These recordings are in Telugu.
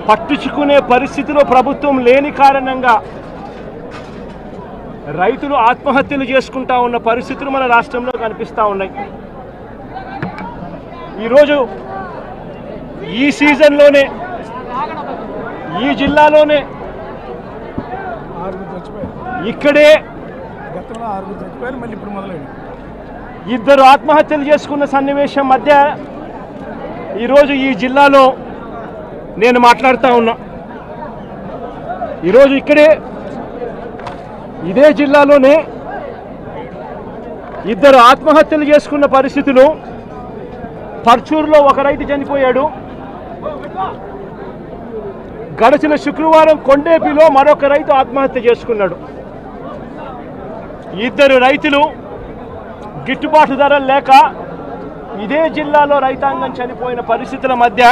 పట్టించుకునే పరిస్థితిలో ప్రభుత్వం లేని కారణంగా రైతులు ఆత్మహత్యలు చేసుకుంటా ఉన్న పరిస్థితులు మన రాష్ట్రంలో కనిపిస్తూ ఉన్నాయి. ఈరోజు ఈ సీజన్లోనే ఈ జిల్లాలోనే ఇక్కడే ఇద్దరు ఆత్మహత్యలు చేసుకున్న సన్నివేశం మధ్య ఈరోజు ఈ జిల్లాలో నేను మాట్లాడుతూ ఉన్నా. ఈరోజు ఇక్కడే ఇదే జిల్లాలోనే ఇద్దరు ఆత్మహత్యలు చేసుకున్న పరిస్థితులు. పర్చూరులో ఒక రైతు చనిపోయాడు. గడిచిన శుక్రవారం కొండేపిలో మరొక రైతు ఆత్మహత్య చేసుకున్నాడు. ఇద్దరు రైతులు గిట్టుబాటు ధరలు లేక ఇదే జిల్లాలో రైతాంగం చనిపోయిన పరిస్థితుల మధ్య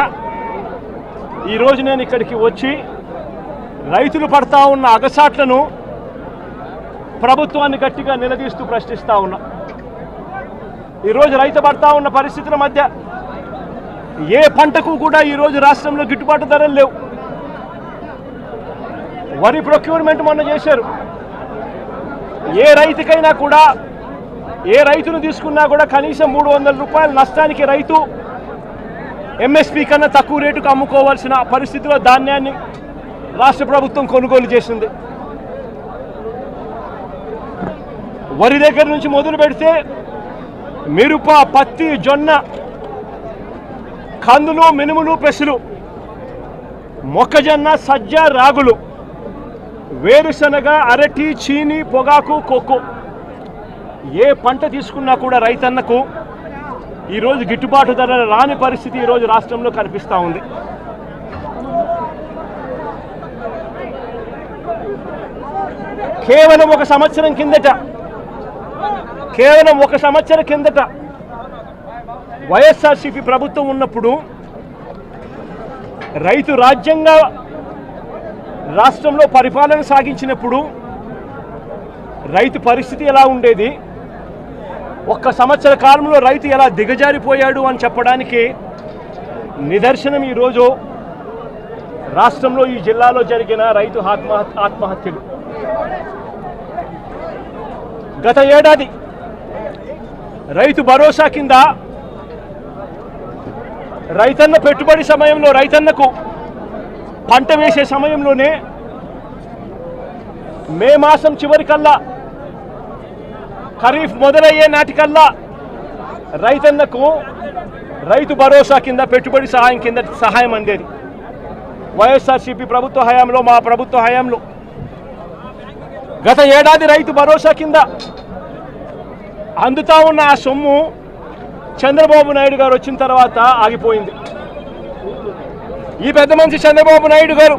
ఈరోజు నేను ఇక్కడికి వచ్చి రైతులు పడతా ఉన్న అగసాట్లను ప్రభుత్వాన్ని గట్టిగా నిలదీస్తూ ప్రశ్నిస్తూ ఉన్నా. ఈరోజు రైతు పడతా ఉన్న పరిస్థితుల మధ్య ఏ పంటకు కూడా ఈరోజు రాష్ట్రంలో గిట్టుబాటు ధరలు లేవు. వరి ప్రొక్యూర్మెంట్ మొన్న చేశారు. ఏ రైతుకైనా కూడా ఏ రైతును తీసుకున్నా కూడా కనీసం 300 రూపాయల నష్టానికి రైతు ఎంఎస్పీ కన్నా తక్కువ రేటుకు అమ్ముకోవాల్సిన పరిస్థితిలో ధాన్యాన్ని రాష్ట్ర ప్రభుత్వం కొనుగోలు చేసింది. వరి దగ్గర నుంచి మొదలు పెడితే మిరప, పత్తి, జొన్న, కందులు, మినుములు, పెసలు, మొక్కజొన్న, సజ్జ, రాగులు, వేరుశనగ, అరటి, చీని, పొగాకు, కోకో ఏ పంట తీసుకున్నా కూడా రైతన్నకు ఈరోజు గిట్టుబాటు ధర రాని పరిస్థితి ఈరోజు రాష్ట్రంలో కనిపిస్తూ ఉంది. కేవలం ఒక సంవత్సరం కిందట వైఎస్ఆర్సీపీ ప్రభుత్వం ఉన్నప్పుడు రైతు రాజ్యంగా రాష్ట్రంలో పరిపాలన సాగించినప్పుడు రైతు పరిస్థితి ఎలా ఉండేది, ఒక్క సంవత్సర కాలంలో రైతు ఎలా దిగజారిపోయాడు అని చెప్పడానికి నిదర్శనం ఈరోజు రాష్ట్రంలో ఈ జిల్లాలో జరిగిన రైతు ఆత్మహత్యలు. గత ఏడాది రైతు భరోసా కింద రైతన్న పెట్టుబడి సమయంలో రైతన్నకు పంట వేసే సమయంలోనే మే మాసం చివరికల్లా ఖరీఫ్ మొదలయ్యే నాటికల్లా రైతన్నకు రైతు భరోసా కింద పెట్టుబడి సహాయం అందేది. వైఎస్ఆర్సీపీ ప్రభుత్వ హయాంలో, మా ప్రభుత్వ హయాంలో గత ఏడాది రైతు భరోసా కింద అందుతా ఉన్న ఆ సొమ్ము చంద్రబాబు నాయుడు గారు వచ్చిన తర్వాత ఆగిపోయింది. ఈ పెద్ద మనిషి చంద్రబాబు నాయుడు గారు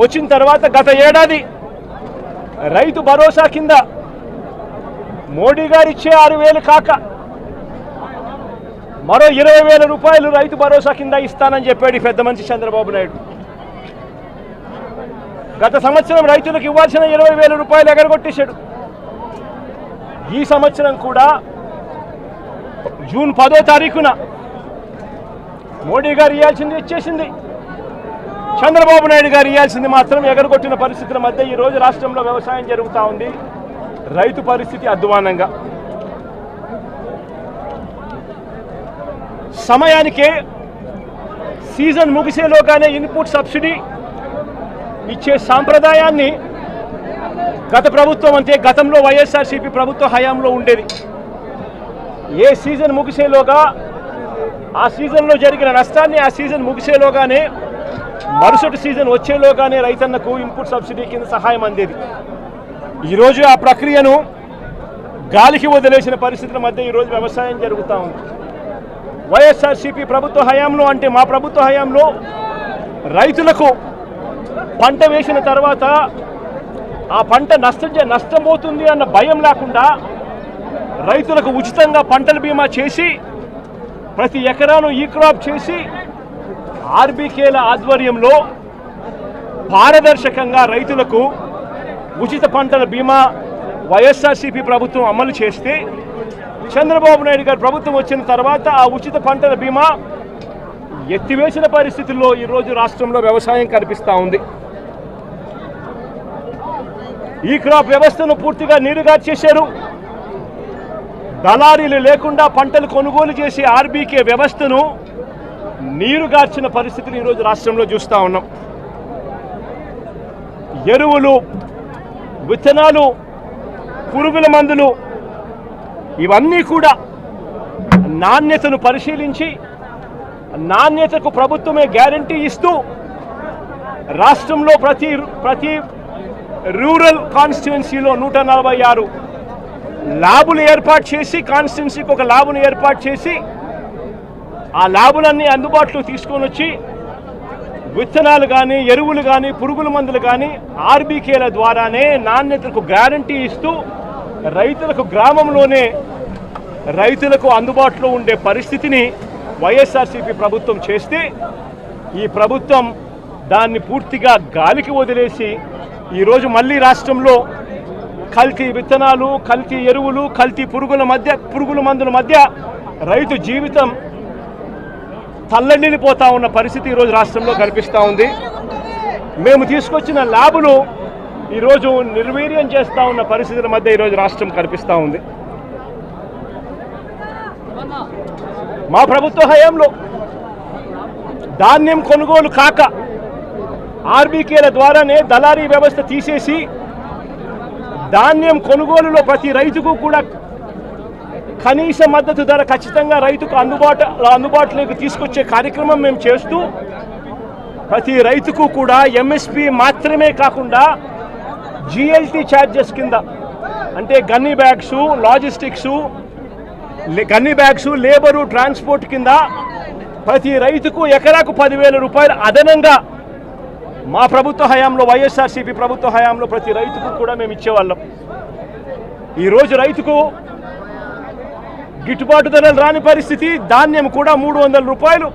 వచ్చిన తర్వాత గత ఏడాది రైతు భరోసా కింద మోడీ గారు ఇచ్చే 6,000 కాక మరో 20,000 రూపాయలు రైతు భరోసా కింద ఇస్తానని చెప్పాడు ఈ పెద్ద మనిషి చంద్రబాబు నాయుడు. గత సంవత్సరం రైతులకు ఇవ్వాల్సిన 20,000 రూపాయలు ఎగరగొట్టేశాడు. ఈ సంవత్సరం కూడా జూన్ 10వ తారీఖున మోడీ గారు ఇవ్వాల్సింది ఇచ్చేసింది, చంద్రబాబు నాయుడు గారు ఇవ్వాల్సింది మాత్రం ఎగరగొట్టిన పరిస్థితుల మధ్య ఈరోజు రాష్ట్రంలో వ్యవసాయం జరుగుతూ ఉంది. రైతు పరిస్థితి అధ్వానంగా. సమయానికే సీజన్ ముగిసేలోగానే ఇన్పుట్ సబ్సిడీ ఇచ్చే సాంప్రదాయాన్ని గత ప్రభుత్వం అంటే గతంలో వైఎస్ఆర్సీపీ ప్రభుత్వ హయాంలో ఉండేది. ఏ సీజన్ ముగిసేలోగా ఆ సీజన్లో జరిగిన నష్టాన్ని ఆ సీజన్ ముగిసేలోగానే మరుసటి సీజన్ వచ్చేలోగానే రైతన్నకు ఇన్పుట్ సబ్సిడీ కింద సహాయం అందేది. ఈరోజు ఆ ప్రక్రియను గాలికి వదిలేసిన పరిస్థితుల మధ్య ఈరోజు వ్యవసాయం జరుగుతూ ఉంది. వైఎస్ఆర్సీపీ ప్రభుత్వ హయాంలో అంటే మా ప్రభుత్వ హయాంలో రైతులకు పంట వేసిన తర్వాత ఆ పంట నష్టపోతుంది అన్న భయం లేకుండా రైతులకు ఉచితంగా పంటల బీమా చేసి ప్రతి ఎకరాను ఈ క్రాప్ చేసి ఆర్బీకేల ఆధ్వర్యంలో పారదర్శకంగా రైతులకు ఉచిత పంటల బీమా వైఎస్ఆర్సీపీ ప్రభుత్వం అమలు చేస్తే చంద్రబాబు నాయుడు గారు ప్రభుత్వం వచ్చిన తర్వాత ఆ ఉచిత పంటల బీమా ఎత్తివేసిన పరిస్థితుల్లో ఈరోజు రాష్ట్రంలో వ్యవసాయం కనిపిస్తూ ఉంది. ఈ క్రాప్ వ్యవస్థను పూర్తిగా నీరుగార్చేశారు. దళారీలు లేకుండా పంటలు కొనుగోలు చేసే ఆర్బీకే వ్యవస్థను నీరుగార్చిన పరిస్థితులు ఈరోజు రాష్ట్రంలో చూస్తూ ఉన్నాం. ఎరువులు, విత్తనాలు, పురుగుల మందులు ఇవన్నీ కూడా నాణ్యతను పరిశీలించి నాణ్యతకు ప్రభుత్వమే గ్యారంటీ ఇస్తూ రాష్ట్రంలో ప్రతి రూరల్ కాన్స్టిట్యుయెన్సీలో 146 ల్యాబులు ఏర్పాటు చేసి, కాన్స్టిట్యుయెన్సీకి ఒక ల్యాబ్ను ఏర్పాటు చేసి ఆ ల్యాబులన్నీ అందుబాటులో తీసుకొని వచ్చి విత్తనాలు కానీ, ఎరువులు కానీ, పురుగుల మందులు కానీ ఆర్బీకేల ద్వారానే నాణ్యతకు గ్యారంటీ ఇస్తూ రైతులకు గ్రామంలోనే రైతులకు అందుబాటులో ఉండే పరిస్థితిని వైఎస్ఆర్సీపీ ప్రభుత్వం చేస్తే, ఈ ప్రభుత్వం దాన్ని పూర్తిగా గాలికి వదిలేసి ఈరోజు మళ్ళీ రాష్ట్రంలో కల్తీ విత్తనాలు, కల్తీ ఎరువులు, కల్తీ పురుగుల మందుల మధ్య రైతు జీవితం తల్లడిల్లిపోతా ఉన్న పరిస్థితి ఈరోజు రాష్ట్రంలో కనిపిస్తూ ఉంది. మేము తీసుకొచ్చిన ల్యాబులు ఈరోజు నిర్వీర్యం చేస్తూ ఉన్న పరిస్థితుల మధ్య ఈరోజు రాష్ట్రం కనిపిస్తూ ఉంది. మా ప్రభుత్వ హయాంలో ధాన్యం కొనుగోలు కాక ఆర్బీకేల ద్వారానే దళారీ వ్యవస్థ తీసేసి ధాన్యం కొనుగోలులో ప్రతి రైతుకు కూడా కనీస మద్దతు ధర ఖచ్చితంగా రైతుకు అందుబాటులోకి తీసుకొచ్చే కార్యక్రమం మేము చేస్తూ ప్రతి రైతుకు కూడా ఎంఎస్పి మాత్రమే కాకుండా జిఎల్టీ ఛార్జెస్ కింద, అంటే gunny bags, logistics, gunny bags, labour, transport కింద ప్రతి రైతుకు ఎకరాకు 10,000 రూపాయలు అదనంగా మా ప్రభుత్వ హయాంలో, వైఎస్ఆర్సీపీ ప్రభుత్వ హయాంలో ప్రతి రైతుకు కూడా మేము ఇచ్చేవాళ్ళం. ఈరోజు రైతుకు గిట్టుబాటు ధరలు రాని పరిస్థితి. ధాన్యం కూడా 300 రూపాయలు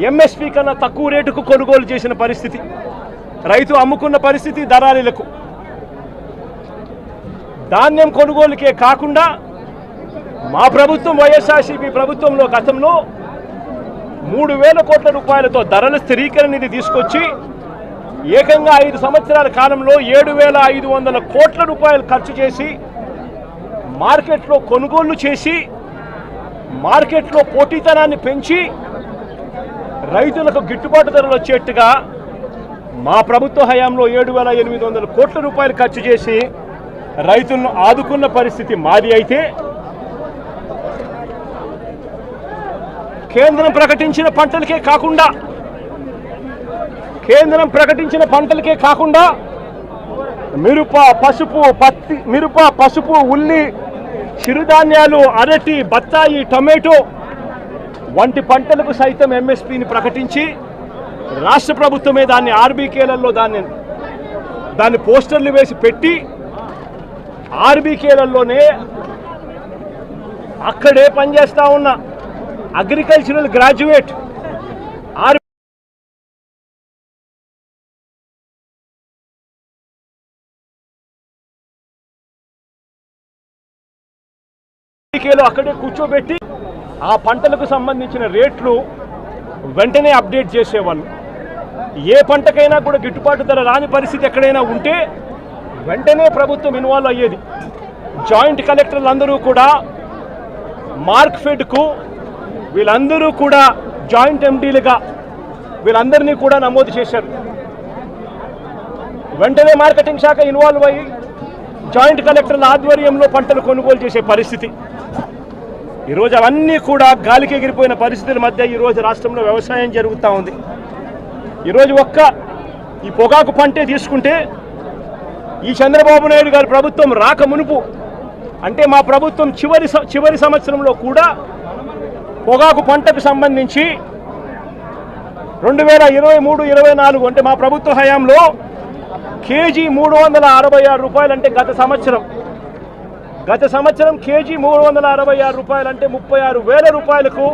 ఎంఎస్పీ కన్నా తక్కువ రేటుకు కొనుగోలు చేసిన పరిస్థితి, రైతు అమ్ముకున్న పరిస్థితి దళారీలకు. ధాన్యం కొనుగోలుకే కాకుండా మా ప్రభుత్వం, వైఎస్ఆర్సీపీ ప్రభుత్వంలో గతంలో 3,000 కోట్ల రూపాయలతో ధరల స్థిరీకరణ నిధి తీసుకొచ్చి ఏకంగా 5 సంవత్సరాల కాలంలో 7,500 కోట్ల రూపాయలు ఖర్చు చేసి మార్కెట్లో కొనుగోళ్లు చేసి మార్కెట్లో పోటీతనాన్ని పెంచి రైతులకు గిట్టుబాటు ధరలు వచ్చేట్టుగా మా ప్రభుత్వ హయాంలో 7,800 కోట్ల రూపాయలు ఖర్చు చేసి రైతులను ఆదుకున్న పరిస్థితి మాది. అయితే కేంద్రం ప్రకటించిన పంటలకే కాకుండా మిరప, పసుపు, ఉల్లి, చిరుధాన్యాలు, అరటి, బత్తాయి, టొమాటో వంటి పంటలకు సైతం ఎంఎస్పీని ప్రకటించి రాష్ట్ర ప్రభుత్వమే దాన్ని ఆర్బీకేలలో దాన్ని పోస్టర్లు వేసి పెట్టి ఆర్బీకేలలోనే అక్కడే పనిచేస్తూ ఉన్న అగ్రికల్చరల్ గ్రాడ్యుయేట్ అక్కడే కూర్చోబెట్టి ఆ పంటలకు సంబంధించిన రేట్లు వెంటనే అప్డేట్ చేసేవాళ్ళు. ఏ పంటకైనా కూడా గిట్టుబాటు ధర రాని పరిస్థితి ఎక్కడైనా ఉంటే వెంటనే ప్రభుత్వం ఇన్వాల్వ్ అయ్యేది. జాయింట్ కలెక్టర్లు అందరూ కూడా మార్క్ఫెడ్కు వీళ్ళందరూ కూడా జాయింట్ ఎండీలుగా వీళ్ళందరినీ కూడా నమోదు చేశారు. వెంటనే మార్కెటింగ్ శాఖ ఇన్వాల్వ్ అయ్యి జాయింట్ కలెక్టర్ల ఆధ్వర్యంలో పంటలు కొనుగోలు చేసే పరిస్థితి. ఈరోజు అవన్నీ కూడా గాలికి ఎగిరిపోయిన పరిస్థితుల మధ్య ఈరోజు రాష్ట్రంలో వ్యవసాయం జరుగుతూ ఉంది. ఈరోజు ఈ పొగాకు పంటే తీసుకుంటే ఈ చంద్రబాబు నాయుడు గారి ప్రభుత్వం రాక మునుపు, అంటే మా ప్రభుత్వం చివరి సంవత్సరంలో కూడా పొగాకు పంటకు సంబంధించి 2023-24 అంటే మా ప్రభుత్వ హయాంలో కేజీ 366 రూపాయలు, అంటే గత సంవత్సరం కేజీ 366 రూపాయలు, అంటే 36,000 రూపాయలకు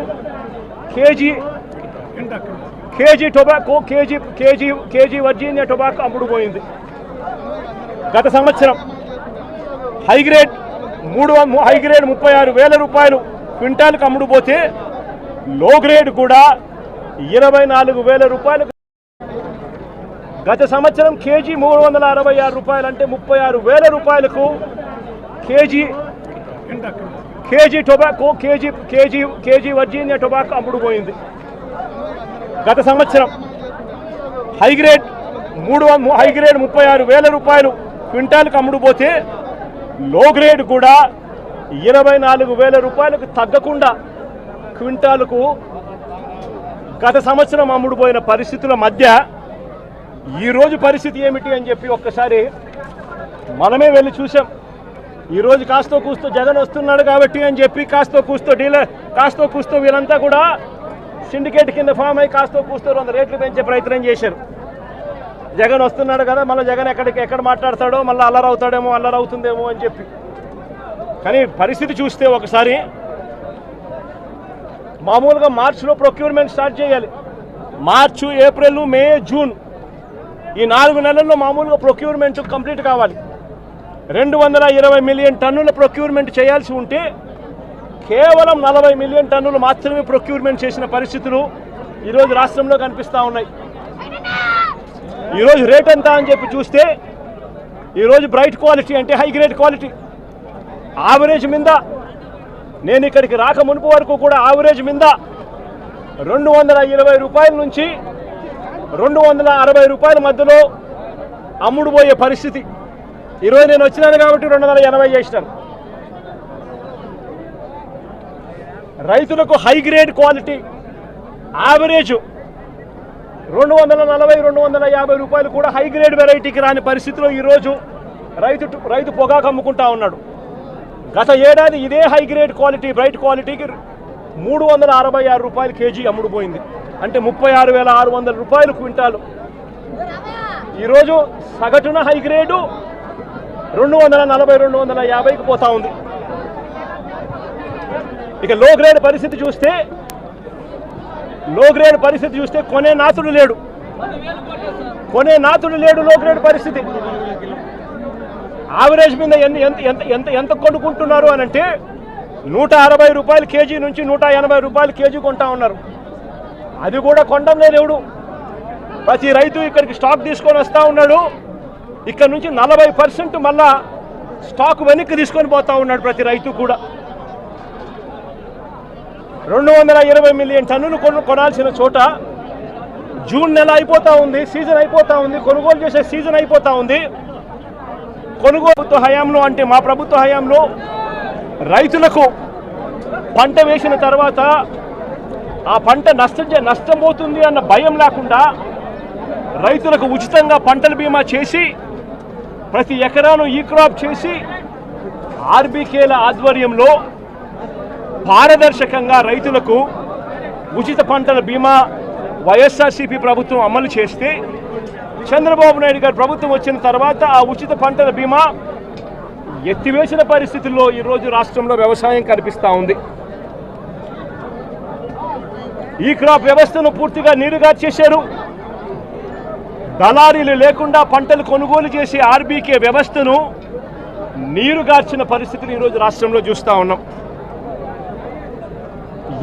KG tobacco, KG Virginia tobacco అమ్ముడుపోయింది. గత సంవత్సరం హైగ్రేడ్ 36,000 రూపాయలు క్వింటాల్కి అమ్ముడుపోతే లో గ్రేడ్ కూడా 24,000 రూపాయలకు. గత సంవత్సరం కేజీ 366 రూపాయలు అంటే 36,000 రూపాయలకు KG tobacco KG Virginia tobacco అమ్ముడుపోయింది. గత సంవత్సరం హైగ్రేడ్ 36,000 రూపాయలు క్వింటాల్కి అమ్ముడుపోతే లో గ్రేడ్ కూడా 24,000 రూపాయలకు తగ్గకుండా క్వింటాలకు గత సంవత్సరం అమ్ముడుపోయిన పరిస్థితుల మధ్య ఈరోజు పరిస్థితి ఏమిటి అని చెప్పి ఒక్కసారి మనమే వెళ్ళి చూసాం. ఈరోజు కాస్తో కూస్తో జగన్ వస్తున్నాడు కాబట్టి అని చెప్పి కాస్తో కూస్తో వీళ్ళంతా కూడా సిండికేట్ కింద ఫామ్ అయ్యి కాస్తో కూస్తో 100 రేట్లు పెంచే ప్రయత్నం చేశారు. జగన్ వస్తున్నాడు కదా, మళ్ళీ జగన్ ఎక్కడ మాట్లాడతాడో మళ్ళీ అల్లరవుతుందేమో అని చెప్పి. కానీ పరిస్థితి చూస్తే ఒకసారి మామూలుగా మార్చిలో ప్రొక్యూర్మెంట్ స్టార్ట్ చేయాలి. మార్చు, ఏప్రిల్, మే, జూన్ ఈ 4 నెలల్లో మామూలుగా ప్రొక్యూర్మెంట్ కంప్లీట్ కావాలి. 220 మిలియన్ టన్నుల ప్రొక్యూర్మెంట్ చేయాల్సి ఉంటే కేవలం 40 మిలియన్ టన్నులు మాత్రమే ప్రొక్యూర్మెంట్ చేసిన పరిస్థితులు ఈరోజు రాష్ట్రంలో కనిపిస్తూ ఉన్నాయి. ఈరోజు రేట్ ఎంత అని చెప్పి చూస్తే ఈరోజు బ్రైట్ క్వాలిటీ అంటే హై గ్రేడ్ క్వాలిటీ ఆవరేజ్ మీద, నేను ఇక్కడికి రాక మునుపు వరకు కూడా ఆవరేజ్ మీద 220 రూపాయల నుంచి 260 రూపాయల మధ్యలో అమ్ముడుపోయే పరిస్థితి. ఈరోజు నేను వచ్చినాను కాబట్టి 280 చేసినాను. రైతులకు హై గ్రేడ్ క్వాలిటీ యావరేజ్ 240-250 రూపాయలు కూడా హై గ్రేడ్ వెరైటీకి రాని పరిస్థితిలో ఈరోజు రైతు పొగాకు అమ్ముకుంటా ఉన్నాడు. గత ఏడాది ఇదే హై గ్రేడ్ క్వాలిటీ బ్రైట్ క్వాలిటీకి 366 రూపాయలు కేజీ అమ్ముడుపోయింది. అంటే 36,600 రూపాయలు క్వింటాలు. ఈరోజు సగటున హై గ్రేడు 240-250కి పోతా ఉంది. ఇక లో గ్రేడ్ పరిస్థితి చూస్తే కొనే నాతుడు లేడు. లో గ్రేడ్ పరిస్థితి. యావరేజ్ మీద ఎంత కొనుక్కుంటున్నారు అని అంటే 160 రూపాయలు కేజీ నుంచి 180 రూపాయలు కేజీ కొంటా ఉన్నారు. అది కూడా కొండం లేదు ఎవడు. ప్రతి రైతు ఇక్కడికి స్టాక్ తీసుకొని వస్తూ ఉన్నాడు. ఇక్కడ నుంచి 40% మళ్ళా స్టాక్ వెనక్కి తీసుకొని పోతా ఉన్నాడు ప్రతి రైతు కూడా. 220 మిలియన్ టన్నులు కొనాల్సిన చోట జూన్ నెల అయిపోతూ ఉంది, సీజన్ అయిపోతూ ఉంది, కొనుగోలు చేసే సీజన్ అయిపోతూ ఉంది. కొనుగోలు హయాంలో అంటే మా ప్రభుత్వ హయాంలో రైతులకు పంట వేసిన తర్వాత ఆ పంట నష్టం పోతుంది అన్న భయం లేకుండా రైతులకు ఉచితంగా పంటల బీమా చేసి ప్రతి ఎకరాను ఈ క్రాప్ చేసి ఆర్బీకేల ఆధ్వర్యంలో పారదర్శకంగా రైతులకు ఉచిత పంటల బీమా వైఎస్ఆర్సీపీ ప్రభుత్వం అమలు చేస్తే చంద్రబాబు నాయుడు గారు ప్రభుత్వం వచ్చిన తర్వాత ఆ ఉచిత పంటల బీమా ఎత్తివేసిన పరిస్థితుల్లో ఈరోజు రాష్ట్రంలో వ్యవసాయం కనిపిస్తూ ఉంది. ఈ క్రాప్ వ్యవస్థను పూర్తిగా నీరుగార్చేశారు. దళారీలు లేకుండా పంటలు కొనుగోలు చేసే ఆర్బీకే వ్యవస్థను నీరుగార్చిన పరిస్థితులు ఈరోజు రాష్ట్రంలో చూస్తూ ఉన్నాం.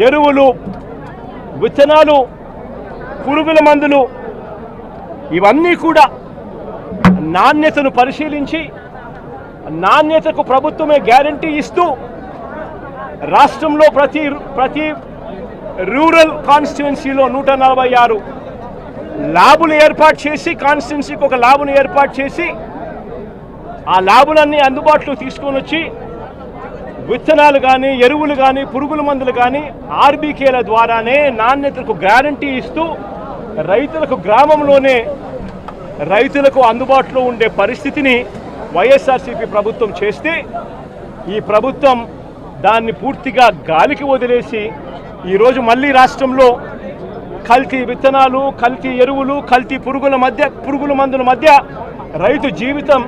ఎరువులు, విత్తనాలు, పురుగుల మందులు ఇవన్నీ కూడా నాణ్యతను పరిశీలించి నాణ్యతకు ప్రభుత్వమే గ్యారంటీ ఇస్తూ రాష్ట్రంలో ప్రతి రూరల్ కాన్స్టిట్యుయెన్సీలో 146 ల్యాబులు ఏర్పాటు చేసి కాన్స్టిట్యుయెన్సీకి ఒక ల్యాబ్ను ఏర్పాటు చేసి ఆ ల్యాబులన్నీ అందుబాటులో తీసుకొని వచ్చి విత్తనాలు కానీ ఎరువులు కానీ పురుగుల మందులు కానీ ఆర్బీకేల ద్వారానే నాణ్యతకు గ్యారంటీ ఇస్తూ రైతులకు గ్రామంలోనే రైతులకు అందుబాటులో ఉండే పరిస్థితిని వైఎస్ఆర్సీపీ ప్రభుత్వం చేస్తే ఈ ప్రభుత్వం దాన్ని పూర్తిగా గాలికి వదిలేసి ఈరోజు మళ్ళీ రాష్ట్రంలో కల్తీ విత్తనాలు, కల్తీ ఎరువులు, కల్తీ పురుగుల మందుల మధ్య రైతు జీవితం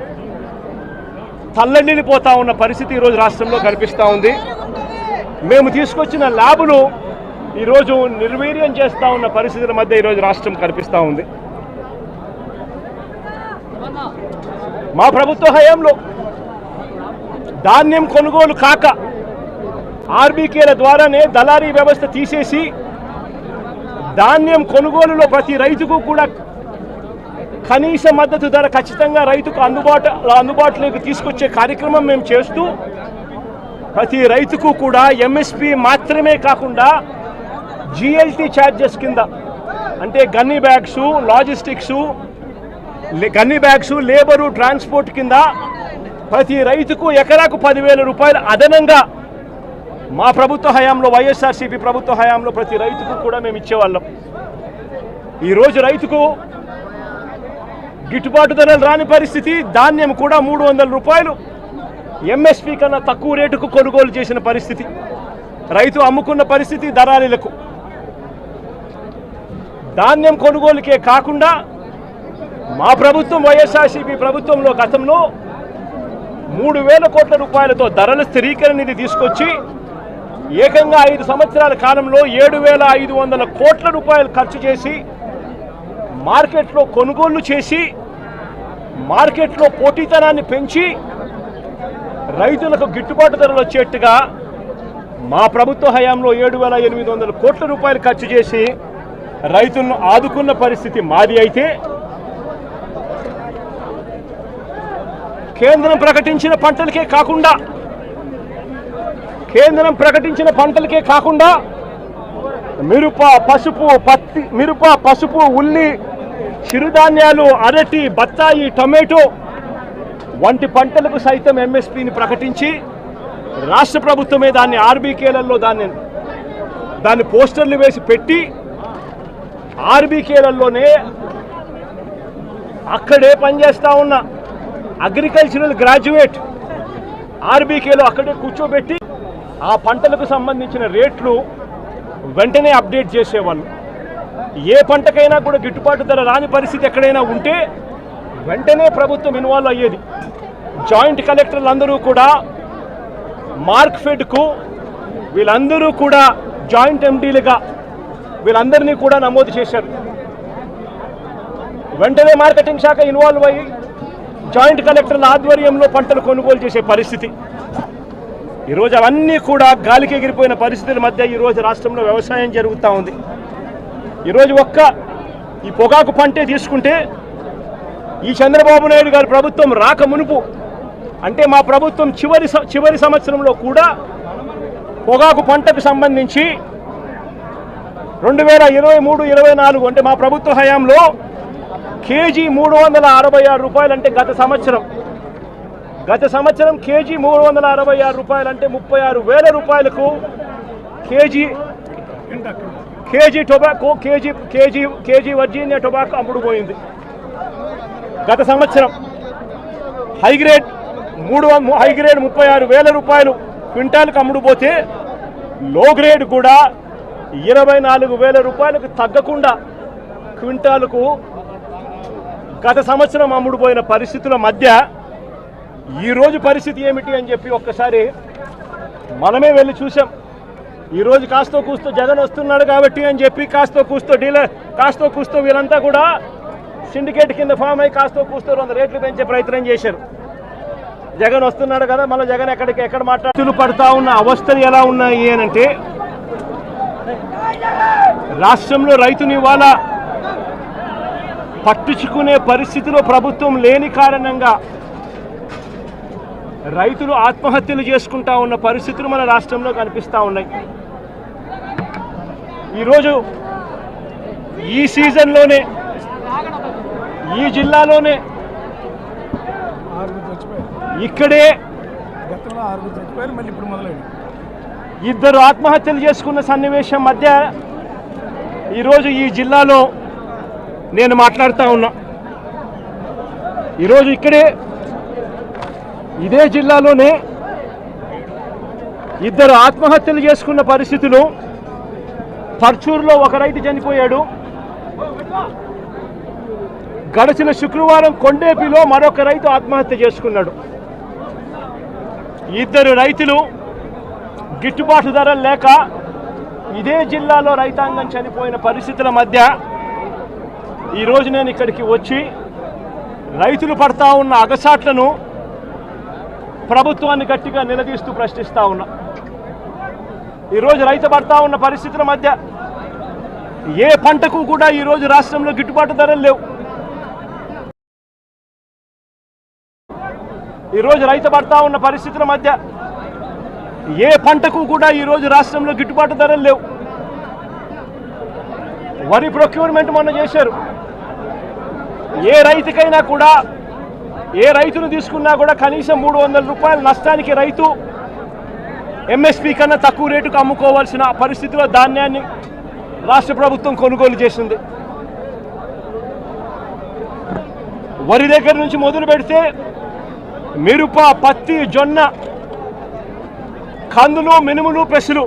తల్లడిల్లిపోతా ఉన్న పరిస్థితి ఈరోజు రాష్ట్రంలో కనిపిస్తూ ఉంది. మేము తీసుకొచ్చిన ల్యాబులు ఈరోజు నిర్వీర్యం చేస్తూ ఉన్న పరిస్థితుల మధ్య ఈరోజు రాష్ట్రం కనిపిస్తూ ఉంది. మా ప్రభుత్వ హయాంలో ధాన్యం కొనుగోలు కాక ఆర్బీకేల ద్వారానే దళారీ వ్యవస్థ తీసేసి ధాన్యం కొనుగోలులో ప్రతి రైతుకు కూడా కనీస మద్దతు ధర ఖచ్చితంగా రైతుకు అందుబాటులోకి తీసుకొచ్చే కార్యక్రమం మేము చేస్తూ ప్రతి రైతుకు కూడా ఎంఎస్పి మాత్రమే కాకుండా జిఎల్టీ ఛార్జెస్ కింద అంటే gunny bags, logistics, gunny bags, labour, transport కింద ప్రతి రైతుకు ఎకరాకు 10,000 రూపాయలు అదనంగా మా ప్రభుత్వ హయాంలో, వైఎస్ఆర్సీపీ ప్రభుత్వ హయాంలో ప్రతి రైతుకు కూడా మేము ఇచ్చేవాళ్ళం. ఈరోజు రైతుకు గిట్టుబాటు ధరలు రాని పరిస్థితి, ధాన్యం కూడా 300 రూపాయలు ఎంఎస్పీ కన్నా తక్కువ రేటుకు కొనుగోలు చేసిన పరిస్థితి, రైతు అమ్ముకున్న పరిస్థితి దళారీలకు. ధాన్యం కొనుగోలుకే కాకుండా మా ప్రభుత్వం వైఎస్ఆర్సీపీ ప్రభుత్వంలో గతంలో 3,000 కోట్ల రూపాయలతో ధరల స్థిరీకరణ నిధి తీసుకొచ్చి ఏకంగా 5 సంవత్సరాల కాలంలో 7,500 కోట్ల రూపాయలు ఖర్చు చేసి మార్కెట్లో కొనుగోళ్లు చేసి మార్కెట్లో పోటీతనాన్ని పెంచి రైతులకు గిట్టుబాటు ధరలు వచ్చేట్టుగా మా ప్రభుత్వ హయాంలో 7,800 కోట్ల రూపాయలు ఖర్చు చేసి రైతులను ఆదుకున్న పరిస్థితి మాది. అయితే కేంద్రం ప్రకటించిన పంటలకే కాకుండా మిరప, పసుపు, ఉల్లి, చిరుధాన్యాలు, అరటి, బత్తాయి, టొమాటో వంటి పంటలకు సైతం ఎంఎస్పీని ప్రకటించి రాష్ట్ర ప్రభుత్వమే దాన్ని ఆర్బీకేలలో దాన్ని పోస్టర్లు వేసి పెట్టి ఆర్బీకేలలోనే అక్కడే పనిచేస్తూ ఉన్న అగ్రికల్చరల్ గ్రాడ్యుయేట్ ఆర్బీకేలో అక్కడే కూర్చోబెట్టి ఆ పంటలకు సంబంధించిన రేట్లు వెంటనే అప్డేట్ చేసేవాళ్ళు. ఏ పంటకైనా కూడా గిట్టుబాటు ధర రాని పరిస్థితి ఎక్కడైనా ఉంటే వెంటనే ప్రభుత్వం ఇన్వాల్వ్ అయ్యేది. జాయింట్ కలెక్టర్లు అందరూ కూడా మార్క్ఫెడ్కు వీళ్ళందరూ కూడా జాయింట్ ఎండీలుగా వీళ్ళందరినీ కూడా నమోదు చేశారు. వెంటనే మార్కెటింగ్ శాఖ ఇన్వాల్వ్ అయ్యి జాయింట్ కలెక్టర్ల ఆధ్వర్యంలో పంటలు కొనుగోలు చేసే పరిస్థితి. ఈరోజు అవన్నీ కూడా గాలికి ఎగిరిపోయిన పరిస్థితుల మధ్య ఈరోజు రాష్ట్రంలో వ్యవసాయం జరుగుతూ ఉంది. ఈరోజు ఈ పొగాకు పంటే తీసుకుంటే ఈ చంద్రబాబు నాయుడు గారి ప్రభుత్వం రాక మునుపు అంటే మా ప్రభుత్వం చివరి సంవత్సరంలో కూడా పొగాకు పంటకు సంబంధించి 2023-24 అంటే మా ప్రభుత్వ హయాంలో కేజీ 366 రూపాయలు అంటే గత సంవత్సరం కేజీ 366 రూపాయలు అంటే 36,000 రూపాయలకు KG tobacco KG Virginia tobacco అమ్ముడుపోయింది. గత సంవత్సరం హైగ్రేడ్ 36,000 రూపాయలు క్వింటాల్కి అమ్ముడుపోతే లో గ్రేడ్ కూడా 24,000 రూపాయలకు తగ్గకుండా క్వింటాలకు గత సంవత్సరం అమ్ముడుపోయిన పరిస్థితుల మధ్య ఈరోజు పరిస్థితి ఏమిటి అని చెప్పి ఒక్కసారి మనమే వెళ్ళి చూసాం. ఈరోజు కాస్తో కూస్తో జగన్ వస్తున్నాడు కాబట్టి అని చెప్పి కాస్తో కూస్తో వీళ్ళంతా కూడా సిండికేట్ కింద ఫామ్ అయ్యి కాస్తో కూస్తో 2 రేట్లు పెంచే ప్రయత్నం చేశారు. జగన్ వస్తున్నాడు కదా, మళ్ళీ జగన్ ఎక్కడ మాట్లాడుతూ పడతా ఉన్న అవస్థలు ఎలా ఉన్నాయి అనంటే రాష్ట్రంలో రైతుని ఇవాళ పట్టించుకునే పరిస్థితిలో ప్రభుత్వం లేని కారణంగా రైతులు ఆత్మహత్యలు చేసుకుంటా ఉన్న పరిస్థితులు మన రాష్ట్రంలో కనిపిస్తూ ఉన్నాయి. ఈరోజు ఈ సీజన్లోనే ఈ జిల్లాలోనే ఇక్కడే 2 ఆత్మహత్యలు చేసుకున్న సన్నివేశం మధ్య ఈరోజు ఈ జిల్లాలో నేను మాట్లాడుతూ ఉన్నా. ఈరోజు ఇదే జిల్లాలోనే 2 ఆత్మహత్యలు చేసుకున్న పరిస్థితులు. పర్చూరులో ఒక రైతు చనిపోయాడు. గడిచిన శుక్రవారం కొండేపిలో మరొక రైతు ఆత్మహత్య చేసుకున్నాడు. 2 రైతులు గిట్టుబాటు ధరలు లేక ఇదే జిల్లాలో రైతాంగం చనిపోయిన పరిస్థితుల మధ్య ఈరోజు నేను ఇక్కడికి వచ్చి రైతులు పడతా ఉన్న అగసాట్లను ప్రభుత్వాన్ని గట్టిగా నిలదీస్తూ ప్రశ్నిస్తూ ఉన్నా. ఈరోజు రైతు పడతా ఉన్న పరిస్థితుల మధ్య ఏ పంటకు కూడా ఈరోజు రాష్ట్రంలో గిట్టుబాటు ధరలు లేవు. ఈరోజు రైతు పడతా ఉన్న పరిస్థితుల మధ్య ఏ పంటకు కూడా ఈరోజు రాష్ట్రంలో గిట్టుబాటు ధరలు లేవు. వరి ప్రొక్యూర్మెంట్ మొన్న చేశారు. ఏ రైతుకైనా కూడా, ఏ రైతును తీసుకున్నా కూడా కనీసం 300 రూపాయల నష్టానికి రైతు ఎంఎస్పీ కన్నా తక్కువ రేటుకు అమ్ముకోవాల్సిన పరిస్థితిలో ధాన్యాన్ని రాష్ట్ర ప్రభుత్వం కొనుగోలు చేసింది. వరి దగ్గర నుంచి మొదలు పెడితే మిరప, పత్తి, జొన్న, కందులు, మినుములు, పెసలు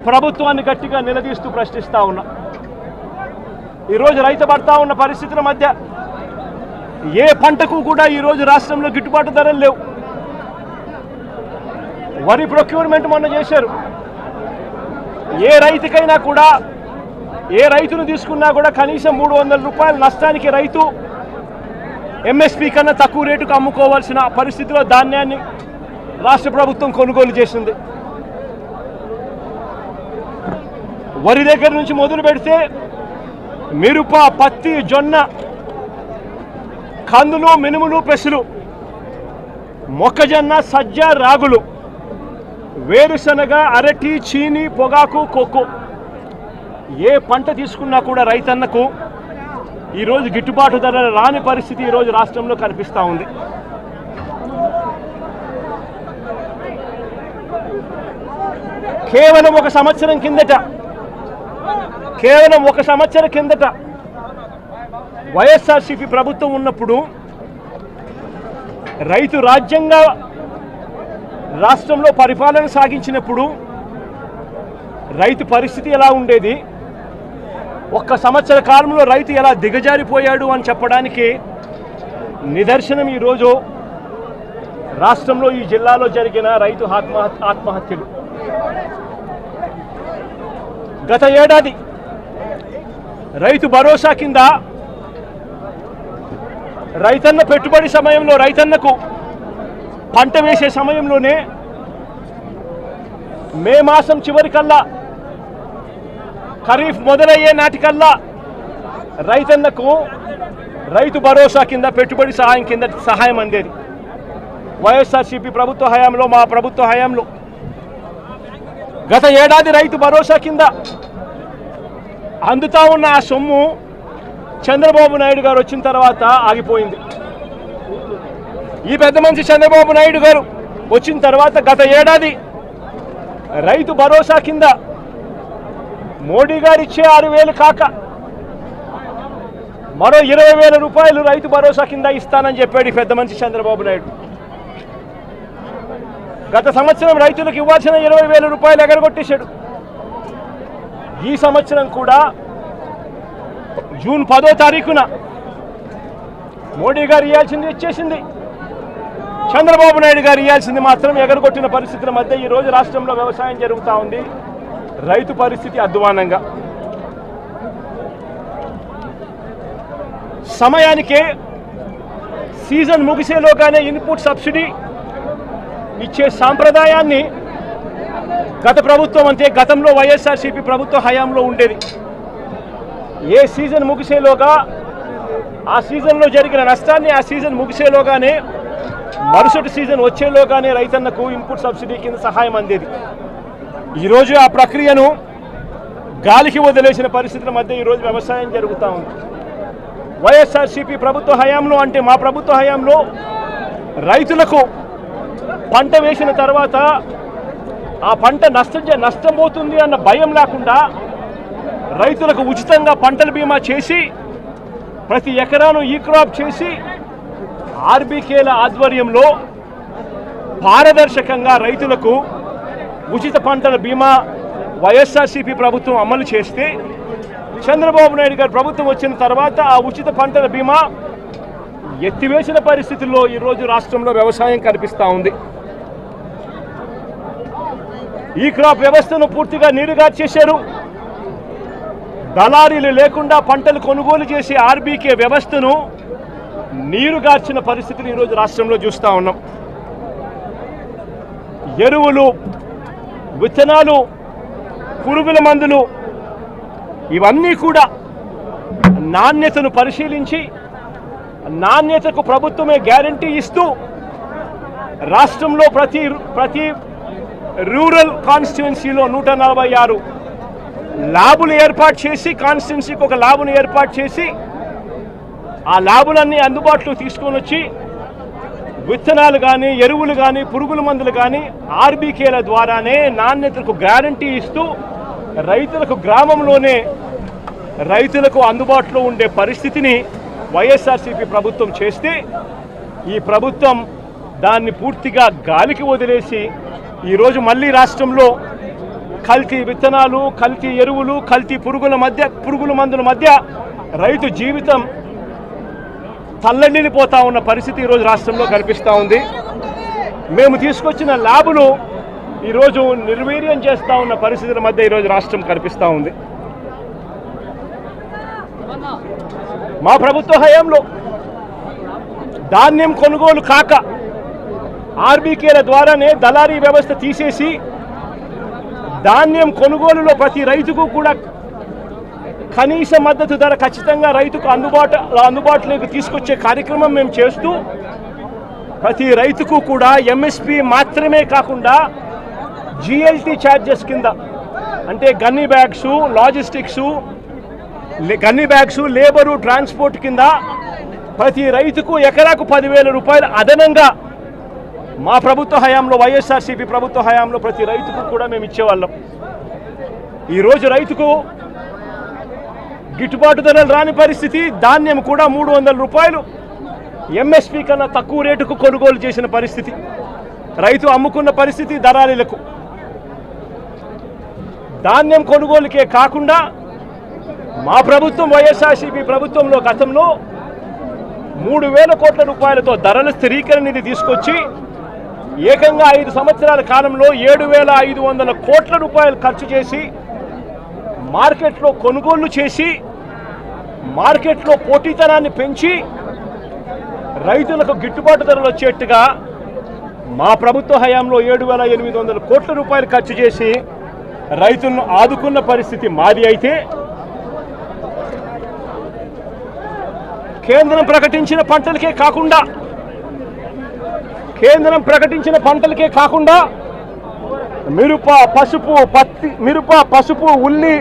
ప్రభుత్వాన్ని గట్టిగా నిలదీస్తూ ప్రశ్నిస్తా ఉన్నా. ఈరోజు రైతు పడతా ఉన్న పరిస్థితుల మధ్య ఏ పంటకు కూడా ఈరోజు రాష్ట్రంలో గిట్టుబాటు ధరలు లేవు. వరి ప్రొక్యూర్మెంట్ మొన్న చేశారు. ఏ రైతుకైనా కూడా, ఏ రైతును తీసుకున్నా కూడా కనీసం 300 రూపాయల నష్టానికి రైతు ఎంఎస్పీ కన్నా తక్కువ రేటుకు అమ్ముకోవాల్సిన పరిస్థితిలో ధాన్యాన్ని రాష్ట్ర ప్రభుత్వం కొనుగోలు చేసింది. వరి దగ్గర నుంచి మొదలు పెడితే మిరప, పత్తి, జొన్న, కందులు, మినుములు, పెసలు, మొక్కజొన్న, సజ్జ, రాగులు, వేరుశనగ, అరటి, చీని, పొగాకు, కోకో, ఏ పంట తీసుకున్నా కూడా రైతన్నకు ఈరోజు గిట్టుబాటు ధర రాని పరిస్థితి ఈరోజు రాష్ట్రంలో కనిపిస్తూ ఉంది. కేవలం ఒక సంవత్సరం కిందట వైఎస్ఆర్సీపీ ప్రభుత్వం ఉన్నప్పుడు రైతు రాజ్యంగా రాష్ట్రంలో పరిపాలన సాగించినప్పుడు రైతు పరిస్థితి ఎలా ఉండేది, ఒక్క సంవత్సర కాలంలో రైతు ఎలా దిగజారిపోయాడు అని చెప్పడానికి నిదర్శనం ఈరోజు రాష్ట్రంలో ఈ జిల్లాలో జరిగిన రైతు ఆత్మహత్యలు. గత ఏడాది రైతు భరోసా కింద రైతన్న పెట్టుబడి సమయంలో, రైతన్నకు పంట వేసే సమయంలోనే మే మాసం చివరికల్లా, ఖరీఫ్ మొదలయ్యే నాటికల్లా రైతన్నకు రైతు భరోసా కింద పెట్టుబడి సహాయం కింద సహాయం అందేది. వైఎస్ఆర్సీపీ ప్రభుత్వ హయాంలో, మా ప్రభుత్వ హయాంలో గత ఏడాది రైతు భరోసా కింద అందుతా ఉన్న ఆ సొమ్ము చంద్రబాబు నాయుడు గారు వచ్చిన తర్వాత ఆగిపోయింది. ఈ పెద్ద మనిషి చంద్రబాబు నాయుడు గారు వచ్చిన తర్వాత గత ఏడాది రైతు భరోసా కింద మోడీ గారు ఇచ్చే 6,000 కాక మరో 20,000 రూపాయలు రైతు భరోసా కింద ఇస్తానని చెప్పాడు ఈ పెద్ద మనిషి చంద్రబాబు నాయుడు. గత సంవత్సరం రైతులకు ఇవ్వాల్సిన 20,000 రూపాయలు ఎగరగొట్టేశాడు. ఈ సంవత్సరం కూడా జూన్ 10వ తారీఖున మోడీ గారు ఇవ్వాల్సింది ఇచ్చేసింది, చంద్రబాబు నాయుడు గారు ఇవ్వాల్సింది మాత్రం ఎగరగొట్టిన పరిస్థితుల మధ్య ఈరోజు రాష్ట్రంలో వ్యవసాయం జరుగుతూ ఉంది. రైతు పరిస్థితి అధ్వానంగా. సమయానికే సీజన్ ముగిసేలోగానే ఇన్పుట్ సబ్సిడీ ఇచ్చే సాంప్రదాయాన్ని గత ప్రభుత్వం, అంటే గతంలో వైఎస్ఆర్సీపీ ప్రభుత్వ హయాంలో ఉండేది. ఏ సీజన్ ముగిసేలోగా ఆ సీజన్లో జరిగిన నష్టాన్ని ఆ సీజన్ ముగిసేలోగానే, మరుసటి సీజన్ వచ్చేలోగానే రైతన్నకు ఇన్పుట్ సబ్సిడీ కింద సహాయం అందేది. ఈరోజు ఆ ప్రక్రియను గాలికి వదిలేసిన పరిస్థితుల మధ్య ఈరోజు వ్యవసాయం జరుగుతూ ఉంది. వైఎస్ఆర్సీపీ ప్రభుత్వ హయాంలో, అంటే మా ప్రభుత్వ హయాంలో రైతులకు పంట వేసిన తర్వాత ఆ పంట నష్టం పోతుంది అన్న భయం లేకుండా రైతులకు ఉచితంగా పంటల బీమా చేసి ప్రతి ఎకరాను ఈ క్రాప్ చేసి ఆర్బీకేల ఆధ్వర్యంలో పారదర్శకంగా రైతులకు ఉచిత పంటల బీమా వైఎస్ఆర్సీపీ ప్రభుత్వం అమలు చేస్తే చంద్రబాబు నాయుడు గారు ప్రభుత్వం వచ్చిన తర్వాత ఆ ఉచిత పంటల బీమా ఎత్తివేసిన పరిస్థితుల్లో ఈరోజు రాష్ట్రంలో వ్యవసాయం కనిపిస్తూ ఉంది. ఈ క్రాప్ వ్యవస్థను పూర్తిగా నీరుగా చేశారు. దళారీలు లేకుండా పంటలు కొనుగోలు చేసే ఆర్బీకే వ్యవస్థను నీరుగార్చిన పరిస్థితులు ఈరోజు రాష్ట్రంలో చూస్తూ ఉన్నాం. ఎరువులు, విత్తనాలు, పురుగుల మందులు ఇవన్నీ కూడా నాణ్యతను పరిశీలించి నాణ్యతకు ప్రభుత్వమే గ్యారంటీ ఇస్తూ రాష్ట్రంలో ప్రతి రూరల్ కాన్స్టిట్యుయెన్సీలో 146 ల్యాబులు ఏర్పాటు చేసి కాన్స్టిట్యుయెన్సీకి ఒక ల్యాబ్ను ఏర్పాటు చేసి ఆ ల్యాబులన్నీ అందుబాటులో తీసుకొని వచ్చి విత్తనాలు కానీ ఎరువులు కానీ పురుగుల మందులు కానీ ఆర్బీకేల ద్వారానే నాణ్యతకు గ్యారంటీ ఇస్తూ రైతులకు గ్రామంలోనే రైతులకు అందుబాటులో ఉండే పరిస్థితిని వైఎస్ఆర్సీపీ ప్రభుత్వం చేస్తే ఈ ప్రభుత్వం దాన్ని పూర్తిగా గాలికి వదిలేసి ఈరోజు మళ్ళీ రాష్ట్రంలో కల్తీ విత్తనాలు, కల్తీ ఎరువులు, కల్తీ పురుగుల మందుల మధ్య రైతు జీవితం తల్లడిల్లిపోతా ఉన్న పరిస్థితి ఈరోజు రాష్ట్రంలో కనిపిస్తూ ఉంది. మేము తీసుకొచ్చిన ల్యాబులు ఈరోజు నిర్వీర్యం చేస్తూ ఉన్న పరిస్థితుల మధ్య ఈరోజు రాష్ట్రం కనిపిస్తూ ఉంది. మా ప్రభుత్వ హయాంలో ధాన్యం కొనుగోలు కాక ఆర్బీకేల ద్వారానే దళారీ వ్యవస్థ తీసేసి ధాన్యం కొనుగోలులో ప్రతి రైతుకు కూడా కనీస మద్దతు ధర ఖచ్చితంగా రైతుకు అందుబాటులోకి తీసుకొచ్చే కార్యక్రమం మేము చేస్తూ ప్రతి రైతుకు కూడా ఎంఎస్పి మాత్రమే కాకుండా జిఎల్టీ ఛార్జెస్ కింద అంటే gunny bags, logistics, gunny bags, labour, transport కింద ప్రతి రైతుకు ఎకరాకు 10,000 రూపాయలు అదనంగా మా ప్రభుత్వ హయాంలో వైఎస్ఆర్సీపీ ప్రభుత్వ హయాంలో ప్రతి రైతుకు కూడా మేము ఇచ్చేవాళ్ళం. ఈరోజు రైతుకు గిట్టుబాటు ధరలు రాని పరిస్థితి. ధాన్యం కూడా 300 రూపాయలు ఎంఎస్పీ కన్నా తక్కువ రేటుకు కొనుగోలు చేసిన పరిస్థితి. రైతు అమ్ముకున్న పరిస్థితి దళారీలకు. ధాన్యం కొనుగోలుకే కాకుండా మా ప్రభుత్వం వైఎస్ఆర్సీపీ ప్రభుత్వంలో గతంలో 3,000 కోట్ల రూపాయలతో ధరల స్థిరీకరణ నిధి తీసుకొచ్చి ఏకంగా 5 సంవత్సరాల కాలంలో 7,500 కోట్ల రూపాయలు ఖర్చు చేసి మార్కెట్లో కొనుగోళ్లు చేసి మార్కెట్లో పోటీతనాన్ని పెంచి రైతులకు గిట్టుబాటు ధరలు వచ్చేట్టుగా మా ప్రభుత్వ హయాంలో 7,800 కోట్ల రూపాయలు ఖర్చు చేసి రైతులను ఆదుకున్న పరిస్థితి మాది. అయితే కేంద్రం ప్రకటించిన పంటలకే కాకుండా మిరప, పసుపు, ఉల్లి,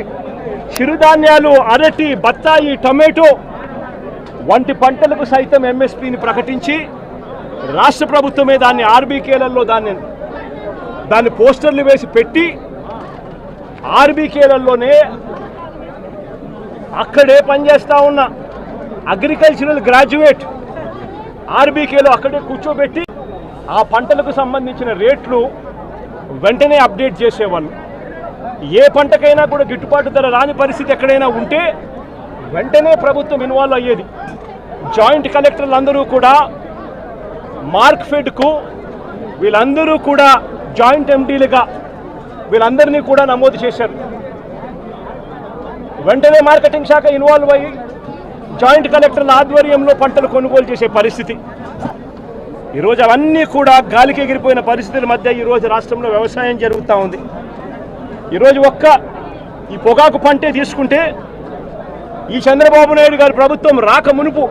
చిరుధాన్యాలు, అరటి, బత్తాయి, టొమాటో వంటి పంటలకు సైతం ఎంఎస్పీని ప్రకటించి రాష్ట్ర ప్రభుత్వమే దాన్ని ఆర్బీకేలలో దాన్ని పోస్టర్లు వేసి పెట్టి ఆర్బీకేలలోనే అక్కడే పనిచేస్తూ ఉన్న అగ్రికల్చరల్ గ్రాడ్యుయేట్ ఆర్బీకేలో అక్కడే కూర్చోబెట్టి ఆ పంటలకు సంబంధించిన రేట్లు వెంటనే అప్డేట్ చేసేవాళ్ళు. ఏ పంటకైనా కూడా గిట్టుబాటు ధర రాని పరిస్థితి ఎక్కడైనా ఉంటే వెంటనే ప్రభుత్వం ఇన్వాల్వ్ అయ్యేది. జాయింట్ కలెక్టర్లు అందరూ కూడా మార్క్ఫెడ్కు వీళ్ళందరూ కూడా జాయింట్ ఎండీలుగా వీళ్ళందరినీ కూడా నమోదు చేశారు. వెంటనే మార్కెటింగ్ శాఖ ఇన్వాల్వ్ అయ్యి జాయింట్ కలెక్టర్ల ఆధ్వర్యంలో పంటలు కొనుగోలు చేసే పరిస్థితి. ఈరోజు అవన్నీ కూడా గాలికి ఎగిరిపోయిన పరిస్థితుల మధ్య ఈరోజు రాష్ట్రంలో వ్యవసాయం జరుగుతూ ఉంది. ఈరోజు ఈ పొగాకు పంటే తీసుకుంటే ఈ చంద్రబాబు నాయుడు గారి ప్రభుత్వం రాక మునుపు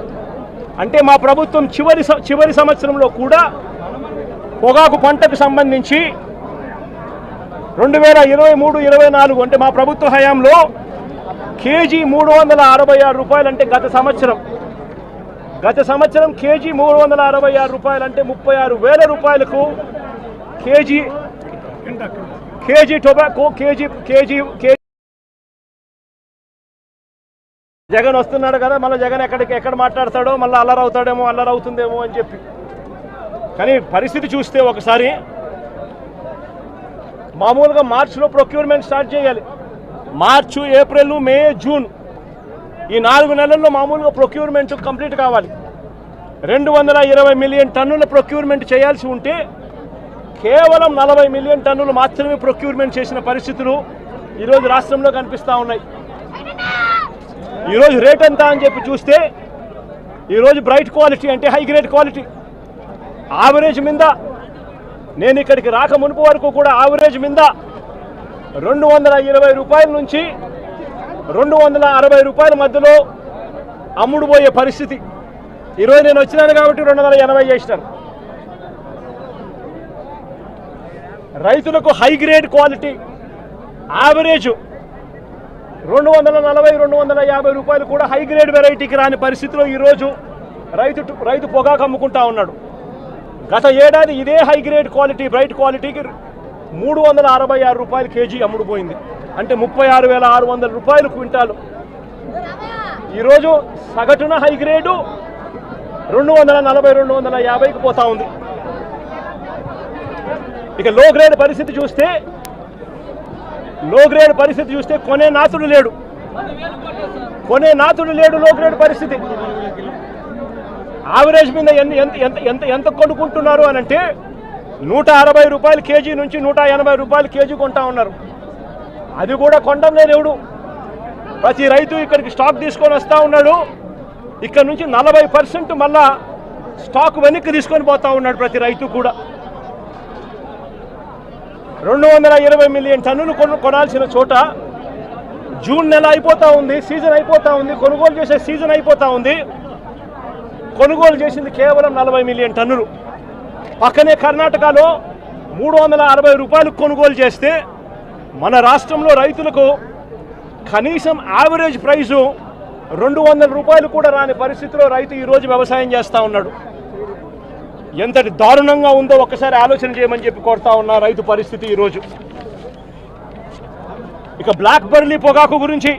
అంటే మా ప్రభుత్వం చివరి సంవత్సరంలో కూడా పొగాకు పంటకు సంబంధించి 2023-24 అంటే మా ప్రభుత్వ హయాంలో కేజీ 366 రూపాయలు అంటే గత సంవత్సరం కేజీ 366 రూపాయలు అంటే 36,000 రూపాయలకు కేజీ టొబాకో కేజీ జగన్ వస్తున్నాడు కదా, మళ్ళీ జగన్ ఎక్కడ మాట్లాడతాడో, మళ్ళీ అల్లరవుతాడేమో, అల్లరవుతుందేమో అని చెప్పి. కానీ పరిస్థితి చూస్తే ఒకసారి మామూలుగా మార్చిలో ప్రొక్యూర్మెంట్ స్టార్ట్ చేయాలి. మార్చు, ఏప్రిల్, మే, జూన్ ఈ 4 నెలల్లో మామూలుగా ప్రొక్యూర్మెంట్ కంప్లీట్ కావాలి. 220 మిలియన్ టన్నుల ప్రొక్యూర్మెంట్ చేయాల్సి ఉంటే కేవలం 40 మిలియన్ టన్నులు మాత్రమే ప్రొక్యూర్మెంట్ చేసిన పరిస్థితులు ఈరోజు రాష్ట్రంలో కనిపిస్తూ ఉన్నాయి. ఈరోజు రేట్ ఎంత అని చెప్పి చూస్తే ఈరోజు బ్రైట్ క్వాలిటీ అంటే హై గ్రేడ్ క్వాలిటీ యావరేజ్ మీద, నేను ఇక్కడికి రాక మునుపు వరకు కూడా యావరేజ్ మీద 220 రూపాయల నుంచి 260 రూపాయల మధ్యలో అమ్ముడు పోయే పరిస్థితి. ఈరోజు నేను వచ్చినాను కాబట్టి 280 చేసినాను. రైతులకు హై గ్రేడ్ క్వాలిటీ యావరేజ్ 240 250 రూపాయలు కూడా హై గ్రేడ్ వెరైటీకి రాని పరిస్థితిలో ఈరోజు రైతు పొగాకు అమ్ముకుంటా ఉన్నాడు. గత ఏడాది ఇదే హై గ్రేడ్ క్వాలిటీ బ్రైట్ క్వాలిటీకి 366 రూపాయలు కేజీ అమ్ముడుపోయింది. అంటే 36,600 రూపాయలు క్వింటాలు. ఈరోజు సగటున హై గ్రేడు 240 250కి పోతా ఉంది. ఇక లో గ్రేడ్ పరిస్థితి చూస్తే కొనే నాతుడు లేడు. లో గ్రేడ్ పరిస్థితి. యావరేజ్ మీద ఎంత కొనుక్కుంటున్నారు అని అంటే 160 రూపాయలు కేజీ నుంచి 180 రూపాయలు కేజీ కొంటా ఉన్నారు. అది కూడా కొండం లేదు ఎవడు. ప్రతి రైతు ఇక్కడికి స్టాక్ తీసుకొని వస్తూ ఉన్నాడు. ఇక్కడ నుంచి 40% మళ్ళా స్టాక్ వెనక్కి తీసుకొని పోతా ఉన్నాడు ప్రతి రైతు కూడా. 220 మిలియన్ టన్నులు కొనాల్సిన చోట జూన్ నెల అయిపోతూ ఉంది, సీజన్ అయిపోతూ ఉంది, కొనుగోలు చేసే సీజన్ అయిపోతూ ఉంది. కొనుగోలు చేసింది కేవలం 40 మిలియన్ టన్నులు. పక్కనే కర్ణాటకలో 360 రూపాయలు కొనుగోలు చేస్తే మన రాష్ట్రంలో రైతులకు కనీసం యావరేజ్ ప్రైజు 200 రూపాయలు కూడా రాని పరిస్థితిలో రైతు ఈరోజు వ్యవసాయం చేస్తూ ఉన్నాడు. ఎంతటి దారుణంగా ఉందో ఒక్కసారి ఆలోచన చేయమని చెప్పి కోరుతా ఉన్నా రైతు పరిస్థితి ఈరోజు. ఇక బ్లాక్ బెర్రీ పొగాకు గురించి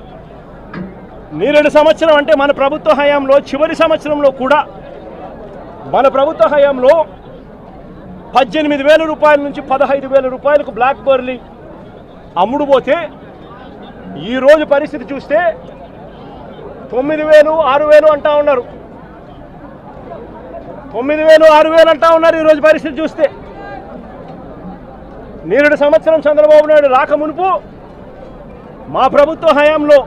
4 సంవత్సరం అంటే మన ప్రభుత్వ హయాంలో చివరి సంవత్సరంలో కూడా మన ప్రభుత్వ హయాంలో 18,000 రూపాయల నుంచి 15,000 రూపాయలకు బ్లాక్ బెర్రీ అమ్ముడుపోతే ఈరోజు పరిస్థితి చూస్తే 9,000 6,000 అంటా ఉన్నారు. 9,000 6,000 అంటా ఉన్నారు ఈరోజు పరిస్థితి చూస్తే. 4 సంవత్సరం చంద్రబాబు నాయుడు రాక మునుపు మా ప్రభుత్వ హయాంలో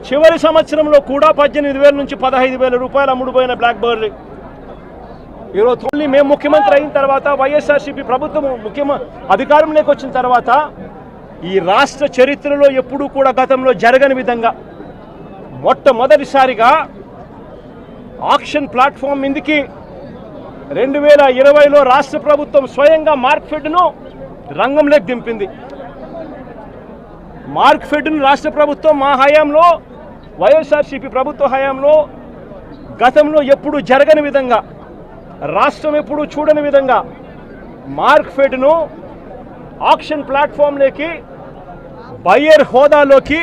చివరి సంవత్సరంలో కూడా 18,000 నుంచి 15,000 రూపాయలు అమ్ముడుపోయిన బ్లాక్ బెర్రీ ఈరోజు మేము ముఖ్యమంత్రి అయిన తర్వాత వైఎస్ఆర్సీపీ ప్రభుత్వం అధికారంలోకి వచ్చిన తర్వాత ఈ రాష్ట్ర చరిత్రలో ఎప్పుడూ కూడా గతంలో జరగని విధంగా మొట్టమొదటిసారిగా ఆక్షన్ ప్లాట్ఫామ్ మీదకి 2020లో రాష్ట్ర ప్రభుత్వం స్వయంగా మార్క్ఫెడ్ను రంగంలోకి దింపింది. మార్క్ఫెడ్ను రాష్ట్ర ప్రభుత్వం మా హయాంలో వైఎస్ఆర్సీపీ ప్రభుత్వ హయాంలో గతంలో ఎప్పుడు జరగని విధంగా, రాష్ట్రం ఎప్పుడు చూడని విధంగా మార్క్ఫెడ్ను ఆక్షన్ ప్లాట్ఫామ్లోకి బయ్యర్ హోదాలోకి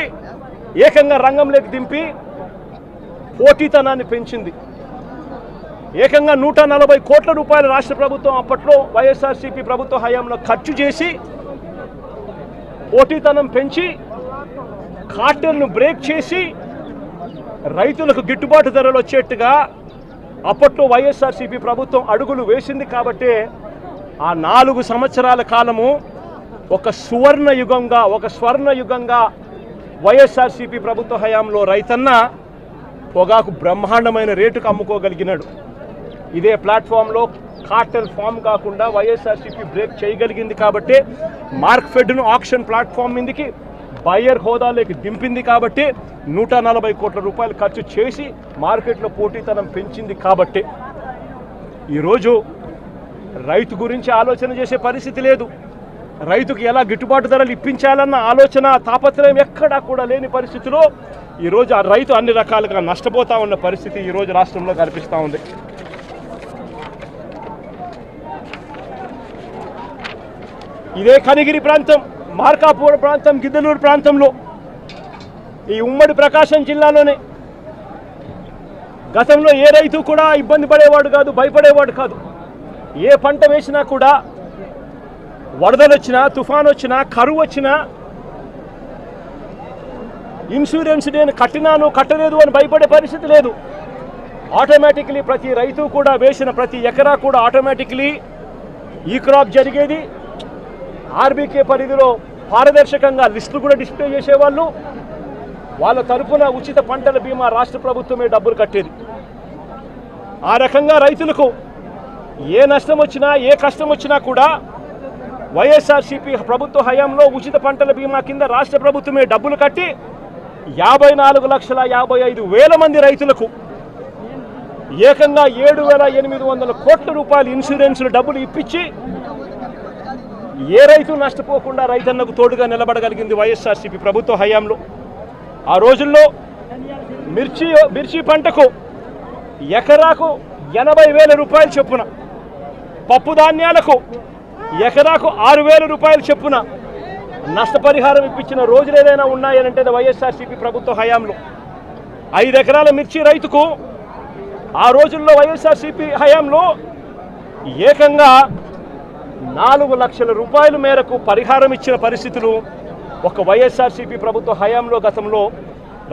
ఏకంగా రంగంలోకి దింపి పోటీతనాన్ని పెంచింది. ఏకంగా 140 కోట్ల రూపాయల రాష్ట్ర ప్రభుత్వం అప్పట్లో వైఎస్ఆర్సీపీ ప్రభుత్వ హయాంలో ఖర్చు చేసి పోటీతనం పెంచి కార్టెల్ను బ్రేక్ చేసి రైతులకు గిట్టుబాటు ధరలు వచ్చేట్టుగా అప్పట్లో వైఎస్ఆర్సీపీ ప్రభుత్వం అడుగులు వేసింది. కాబట్టి ఆ 4 సంవత్సరాల కాలము ఒక స్వర్ణ యుగంగా వైఎస్ఆర్సీపీ ప్రభుత్వ హయాంలో రైతన్న పొగాకు బ్రహ్మాండమైన రేటుకు అమ్ముకోగలిగినాడు. ఇదే ప్లాట్ఫామ్లో కార్టెల్ ఫామ్ కాకుండా వైఎస్ఆర్సీపీ బ్రేక్ చేయగలిగింది. కాబట్టి మార్క్ఫెడ్ను ఆక్షన్ ప్లాట్ఫామ్ మీదకి బయ్యర్ హోదాలోకి దింపింది. కాబట్టి 140 కోట్ల రూపాయలు ఖర్చు చేసి మార్కెట్లో పోటీతనం పెంచింది. కాబట్టి ఈరోజు రైతు గురించి ఆలోచన చేసే పరిస్థితి లేదు. రైతుకు ఎలా గిట్టుబాటు ధరలు ఇప్పించాలన్న ఆలోచన తాపత్రయం ఎక్కడా కూడా లేని పరిస్థితిలో ఈరోజు ఆ రైతు అన్ని రకాలుగా నష్టపోతా ఉన్న పరిస్థితి ఈరోజు రాష్ట్రంలో కనిపిస్తూ ఉంది. ఇదే కనిగిరి ప్రాంతం, మార్కాపురం ప్రాంతం, గిద్దలూరు ప్రాంతంలో, ఈ ఉమ్మడి ప్రకాశం జిల్లాలోనే గతంలో ఏ రైతు కూడా ఇబ్బంది పడేవాడు కాదు, భయపడేవాడు కాదు. ఏ పంట వేసినా కూడా వరదలు వచ్చినా, తుఫాను వచ్చినా, కరువు వచ్చినా, ఇన్సూరెన్స్ నేను కట్టినాను కట్టలేదు అని భయపడే పరిస్థితి లేదు. ఆటోమేటిక్లీ ప్రతి రైతు కూడా వేసిన ప్రతి ఎకరా కూడా ఆటోమేటిక్లీ ఈ క్రాప్ జరిగేది. ఆర్బీకే పరిధిలో పారదర్శకంగా లిస్టులు కూడా డిస్ప్లే చేసేవాళ్ళు. వాళ్ళ తరపున ఉచిత పంటల బీమా రాష్ట్ర ప్రభుత్వమే డబ్బులు కట్టేది. ఆ రకంగా రైతులకు ఏ నష్టం వచ్చినా, ఏ కష్టం వచ్చినా కూడా వైఎస్ఆర్సీపీ ప్రభుత్వ హయాంలో ఉచిత పంటల బీమా కింద రాష్ట్ర ప్రభుత్వమే డబ్బులు కట్టి 54,55,000 మంది రైతులకు ఏకంగా 7,800 కోట్ల రూపాయలు ఇన్సూరెన్సులు డబ్బులు ఇప్పించి ఏ రైతు నష్టపోకుండా రైతన్నకు తోడుగా నిలబడగలిగింది వైఎస్ఆర్సీపీ ప్రభుత్వ హయాంలో. ఆ రోజుల్లో మిర్చి పంటకు ఎకరాకు 80,000 రూపాయలు చొప్పున, పప్పు ధాన్యాలకు ఎకరాకు 6,000 రూపాయలు చొప్పున నష్టపరిహారం ఇప్పించిన రోజులు ఏదైనా ఉన్నాయనంటే వైఎస్ఆర్సీపీ ప్రభుత్వ హయాంలో. 5 ఎకరాల మిర్చి రైతుకు ఆ రోజుల్లో వైఎస్ఆర్సీపీ హయాంలో ఏకంగా 4 లక్షల రూపాయల మేరకు పరిహారం ఇచ్చిన పరిస్థితులు ఒక వైఎస్ఆర్సీపీ ప్రభుత్వ హయాంలో గతంలో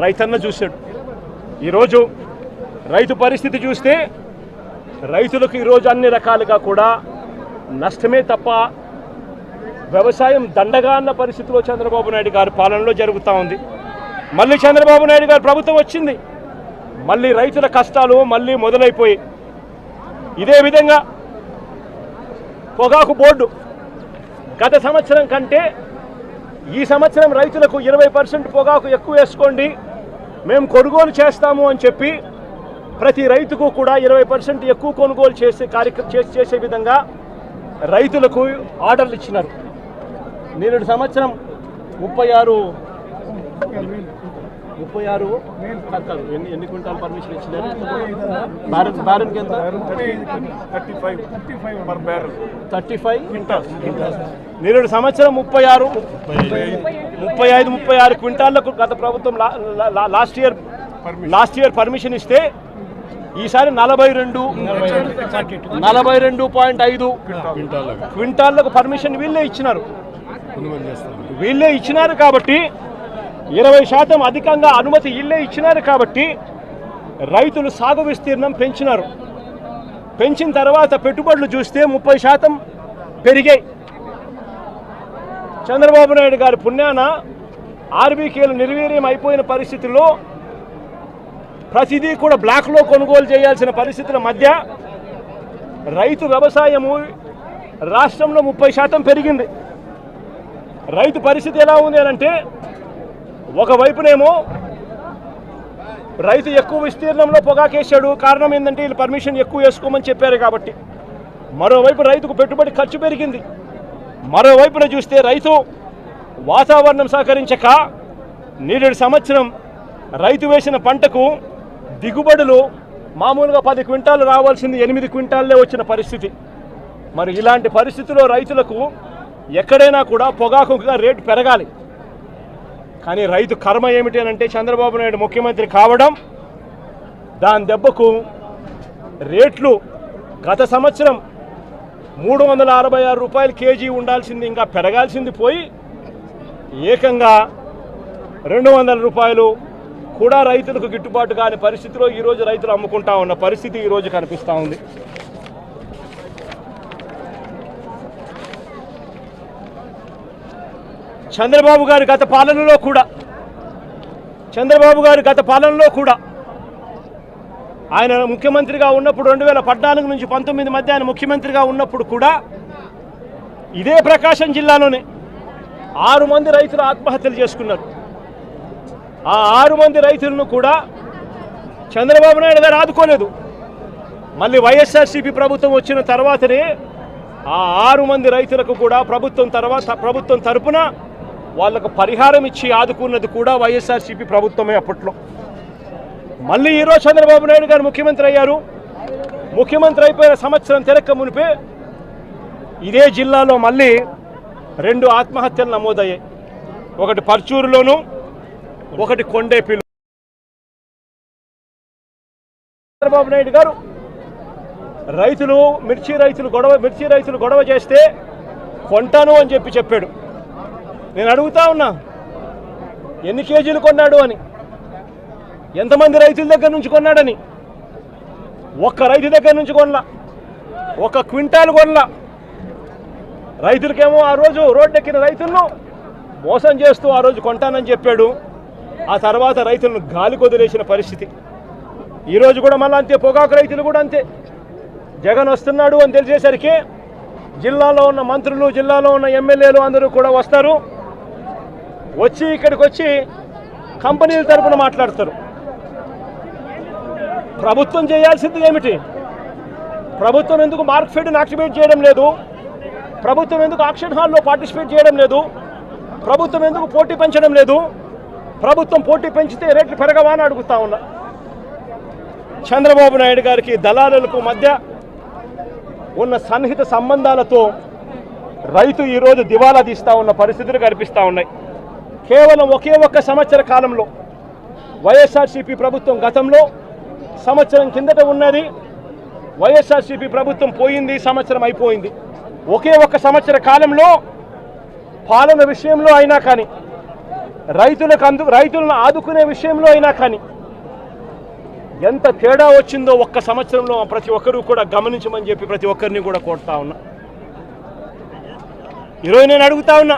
రైతన్న చూశాడు. ఈరోజు రైతు పరిస్థితి చూస్తే రైతులకు ఈరోజు అన్ని రకాలుగా కూడా నష్టమే తప్ప వ్యవసాయం దండగా అన్న పరిస్థితిలో చంద్రబాబు నాయుడు గారి పాలనలో జరుగుతూ ఉంది. మళ్ళీ చంద్రబాబు నాయుడు గారి ప్రభుత్వం వచ్చింది, మళ్ళీ రైతుల కష్టాలు మళ్ళీ మొదలైపోయి. ఇదే విధంగా పొగాకు బోర్డు గత సంవత్సరం కంటే ఈ సంవత్సరం రైతులకు 20% పొగాకు ఎక్కువ వేసుకోండి, మేము కొనుగోలు చేస్తాము అని చెప్పి ప్రతి రైతుకు కూడా 20% ఎక్కువ కొనుగోలు చేసే విధంగా రైతులకు ఆర్డర్లు ఇచ్చినారు. నేడు సంవత్సరం 36 ఎన్ని క్వింటాల్ పర్మిషన్ ఇచ్చినారు? బ్యారెన్కి ఎంత? 35 క్వింటాల్స్. నేడు సంవత్సరం 35 క్వింటాళ్లకు గత ప్రభుత్వం లాస్ట్ ఇయర్ పర్మిషన్ ఇస్తే ఈసారి 42.5 క్వింటాళ్లకు పర్మిషన్ వీళ్ళే ఇచ్చినారు. కాబట్టి 20% అధికంగా అనుమతి వీళ్ళే ఇచ్చినారు. కాబట్టి రైతులు సాగు విస్తీర్ణం పెంచినారు. పెంచిన తర్వాత పెట్టుబడులు చూస్తే 30% పెరిగాయి. చంద్రబాబు నాయుడు గారి పుణ్యాన ఆర్బీకేలు నిర్వీర్యం అయిపోయిన పరిస్థితుల్లో ప్రతిదీ కూడా బ్లాక్లో కొనుగోలు చేయాల్సిన పరిస్థితుల మధ్య రైతు వ్యవసాయము రాష్ట్రంలో 30% పెరిగింది. రైతు పరిస్థితి ఎలా ఉంది అంటే, ఒకవైపునేమో రైతు ఎక్కువ విస్తీర్ణంలో పొగాకేశాడు, కారణం ఏంటంటే వీళ్ళు పర్మిషన్ ఎక్కువ వేసుకోమని చెప్పారు కాబట్టి. మరోవైపు రైతుకు పెట్టుబడి ఖర్చు పెరిగింది. మరోవైపున చూస్తే రైతు వాతావరణం సహకరించక నేడు సంవత్సరం రైతు వేసిన పంటకు దిగుబడులు మామూలుగా 10 క్వింటాలు రావాల్సింది 8 క్వింటాల్లే వచ్చిన పరిస్థితి. మరి ఇలాంటి పరిస్థితిలో రైతులకు ఎక్కడైనా కూడా పొగాకు రేటు పెరగాలి. కానీ రైతు కర్మ ఏమిటి అంటే చంద్రబాబు నాయుడు ముఖ్యమంత్రి కావడం, దాని దెబ్బకు రేట్లు గత సంవత్సరం 366 రూపాయలు కేజీ ఉండాల్సింది ఇంకా పెరగాల్సింది పోయి ఏకంగా 200 రూపాయలు కూడా రైతులకు గిట్టుబాటు కాని పరిస్థితిలో ఈరోజు రైతులు అమ్ముకుంటా ఉన్న పరిస్థితి ఈరోజు కనిపిస్తూ ఉంది. చంద్రబాబు గారి గత పాలనలో కూడా ఆయన ముఖ్యమంత్రిగా ఉన్నప్పుడు 2014 నుంచి 19 మధ్య ఆయన ముఖ్యమంత్రిగా ఉన్నప్పుడు కూడా ఇదే ప్రకాశం జిల్లాలోనే 6 మంది రైతులు ఆత్మహత్యలు చేసుకున్నారు. ఆ 6 మంది రైతులను కూడా చంద్రబాబు నాయుడు గారు ఆదుకోలేదు. మళ్ళీ వైఎస్ఆర్సీపీ ప్రభుత్వం వచ్చిన తర్వాతనే ఆ 6 మంది రైతులకు కూడా ప్రభుత్వం తరపున వాళ్ళకు పరిహారం ఇచ్చి ఆదుకున్నది కూడా వైఎస్ఆర్సీపీ ప్రభుత్వమే అప్పట్లో. మళ్ళీ ఈరోజు చంద్రబాబు నాయుడు గారు ముఖ్యమంత్రి అయ్యారు. ముఖ్యమంత్రి అయిపోయిన సంవత్సరం తిరక్క మునిపే ఇదే జిల్లాలో మళ్ళీ 2 ఆత్మహత్యలు నమోదయ్యాయి. ఒకటి పర్చూరులోను, ఒకటి కొండేపిలో. చంద్రబాబు నాయుడు గారు మిర్చి రైతులు గొడవ చేస్తే కొంటాను అని చెప్పాడు. నేను అడుగుతా ఉన్నా, ఎన్ని కేజీలు కొన్నాడు అని, ఎంతమంది రైతుల దగ్గర నుంచి కొన్నాడని. ఒక్క రైతు దగ్గర నుంచి కొనలా, 1 క్వింటాల్ కొనలా. రైతులకేమో ఆ రోజు రోడ్డెక్కిన రైతులను మోసం చేస్తూ ఆ రోజు కొంటానని చెప్పాడు. ఆ తర్వాత రైతులను గాలి కొదిలేసిన పరిస్థితి. ఈరోజు కూడా మళ్ళీ అంతే. పొగాకు రైతులు కూడా అంతే. జగన్ వస్తున్నాడు అని తెలిసేసరికి జిల్లాలో ఉన్న మంత్రులు, జిల్లాలో ఉన్న ఎమ్మెల్యేలు అందరూ కూడా వస్తారు. వచ్చి ఇక్కడికి వచ్చి కంపెనీల తరపున మాట్లాడతారు. ప్రభుత్వం చేయాల్సింది ఏమిటి? ప్రభుత్వం ఎందుకు మార్కెట్ని యాక్టివేట్ చేయడం లేదు? ప్రభుత్వం ఎందుకు ఆక్షన్ హాల్లో పార్టిసిపేట్ చేయడం లేదు? ప్రభుత్వం ఎందుకు పోటీ పెంచడం లేదు? ప్రభుత్వం పోటీ పెంచితే రేట్లు పెరగవా అని అడుగుతా ఉన్నా. చంద్రబాబు నాయుడు గారికి దళారులకు మధ్య ఉన్న సన్నిహిత సంబంధాలతో రైతు ఈరోజు దివాలా తీస్తూ ఉన్న పరిస్థితులు కనిపిస్తూ ఉన్నాయి. కేవలం ఒకే ఒక్క సంవత్సర కాలంలో వైఎస్ఆర్సీపీ ప్రభుత్వం గతంలో సంవత్సరం కిందట ఉన్నది, వైఎస్ఆర్సీపీ ప్రభుత్వం పోయింది, సంవత్సరం అయిపోయింది. ఒకే ఒక్క సంవత్సర కాలంలో పాలన విషయంలో అయినా కానీ, రైతులను ఆదుకునే విషయంలో అయినా కానీ ఎంత తేడా వచ్చిందో ఒక్క సంవత్సరంలో ప్రతి ఒక్కరూ కూడా గమనించమని చెప్పి ప్రతి ఒక్కరిని కూడా కోరుతా ఉన్నా. ఈరోజు నేను అడుగుతా ఉన్నా,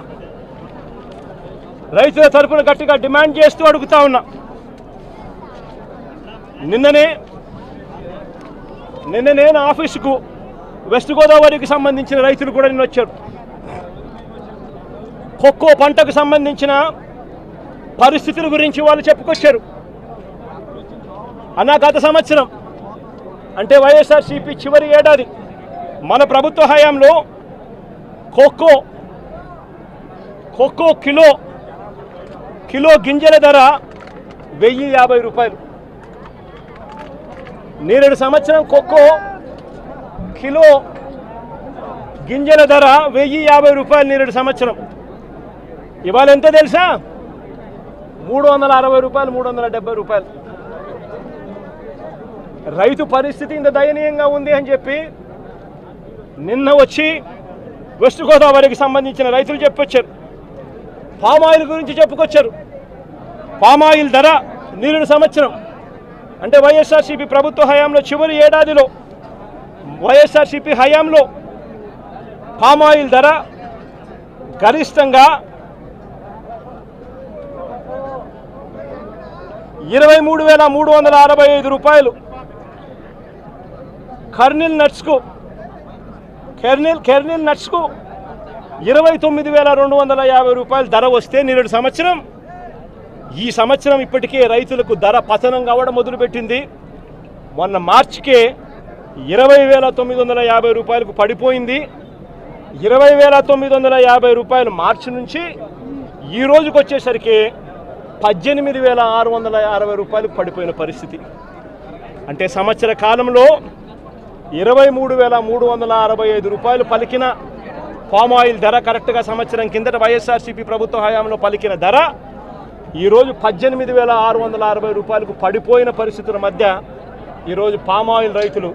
రైతుల తరపున గట్టిగా డిమాండ్ చేస్తూ అడుగుతా ఉన్నా. నిన్ననే నా ఆఫీసుకు వెస్ట్ గోదావరికి సంబంధించిన రైతులు కూడా నిన్న వచ్చారు. కొక్కో పంటకు సంబంధించిన పరిస్థితుల గురించి వాళ్ళు చెప్పుకొచ్చారు. అన్నా గత సంవత్సరం అంటే వైఎస్ఆర్సీపీ చివరి ఏడాది మన ప్రభుత్వ హయాంలో కొక్కో కిలో గింజల ధర 1050 రూపాయలు. నేరేడు సంవత్సరం కొక్కో కిలో గింజల ధర 1050 రూపాయలు నేరేడు సంవత్సరం. ఇవాళ ఎంత తెలుసా? 360 రూపాయలు, 370 రూపాయలు. రైతు పరిస్థితి ఇంత దయనీయంగా ఉంది అని చెప్పి నిన్న వచ్చి వెస్ట్ గోదావరికి సంబంధించిన రైతులు చెప్పొచ్చారు. పామాయిల్ గురించి చెప్పుకొచ్చారు. పామాయిల్ ధర నేరేడు సంవత్సరం అంటే వైఎస్ఆర్సీపీ ప్రభుత్వ హయాంలో చివరి ఏడాదిలో వైఎస్ఆర్సీపీ హయాంలో పామాయిల్ ధర గరిష్టంగా 23,365 రూపాయలు. కెర్నిల్ నట్స్కు 29,250 రూపాయలు ధర వస్తే నేరేడు సంవత్సరం, ఈ సంవత్సరం ఇప్పటికే రైతులకు ధర పతనం కావడం మొదలుపెట్టింది. మొన్న మార్చికే 20,950 రూపాయలకు పడిపోయింది. 20,950 రూపాయలు మార్చి నుంచి ఈ రోజుకి వచ్చేసరికి 18,660 రూపాయలకు పడిపోయిన పరిస్థితి. అంటే సంవత్సర కాలంలో 23,365 రూపాయలు పలికిన పామాయిల్ ధర కరెక్ట్గా సంవత్సరం కిందట వైఎస్ఆర్సీపీ ప్రభుత్వ హయాంలో పలికిన ధర ఈరోజు 18,660 రూపాయలకు పడిపోయిన పరిస్థితుల మధ్య ఈరోజు పామాయిల్ రైతులు,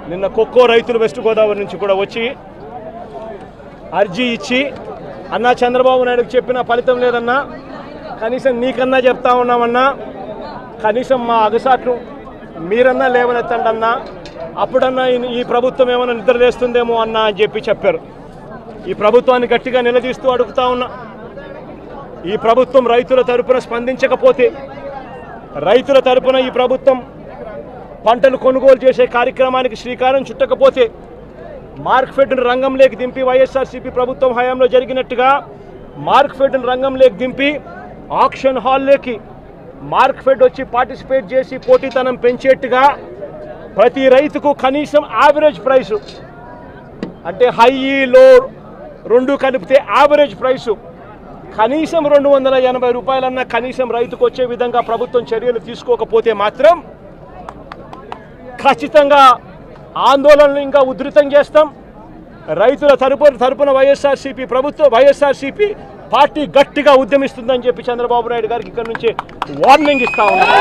నిన్న కొక్కో రైతులు వెస్ట్ గోదావరి నుంచి కూడా వచ్చి అర్జీ ఇచ్చి, అన్నా చంద్రబాబు నాయుడుకి చెప్పినా ఫలితం లేదన్నా, కనీసం నీకన్నా చెప్తా ఉన్నామన్నా, కనీసం మా అగసాట్లు మీరన్నా లేవనెత్తండి అన్నా, అప్పుడన్నా ఈ ప్రభుత్వం ఏమైనా నిద్రలేస్తుందేమో అన్నా అని చెప్పారు. ఈ ప్రభుత్వాన్ని గట్టిగా నిలదీస్తూ అడుగుతా ఉన్నా. ఈ ప్రభుత్వం రైతుల తరపున స్పందించకపోతే, రైతుల తరపున ఈ ప్రభుత్వం పంటలు కొనుగోలు చేసే కార్యక్రమానికి శ్రీకారం చుట్టకపోతే, మార్కెట్ను రంగంలోకి దింపి వైఎస్ఆర్సీపీ ప్రభుత్వం హయాంలో జరిగినట్టుగా మార్కెట్ను రంగంలోకి దింపి ఆక్షన్ హాల్లోకి మార్కెట్ వచ్చి పార్టిసిపేట్ చేసి పోటీతనం పెంచేట్టుగా ప్రతి రైతుకు కనీసం యావరేజ్ ప్రైసు అంటే హై లో రెండు కలిపితే యావరేజ్ ప్రైసు కనీసం 280 రూపాయలన్నా కనీసం రైతుకు వచ్చే విధంగా ప్రభుత్వం చర్యలు తీసుకోకపోతే మాత్రం ఖచ్చితంగా ఆందోళనలు ఇంకా ఉధృతం చేస్తాం. రైతుల తరపున వైఎస్ఆర్సీపీ పార్టీ గట్టిగా ఉద్యమిస్తుందని చెప్పి చంద్రబాబు నాయుడు గారికి ఇక్కడ నుంచి వార్నింగ్ ఇస్తా ఉన్నారు.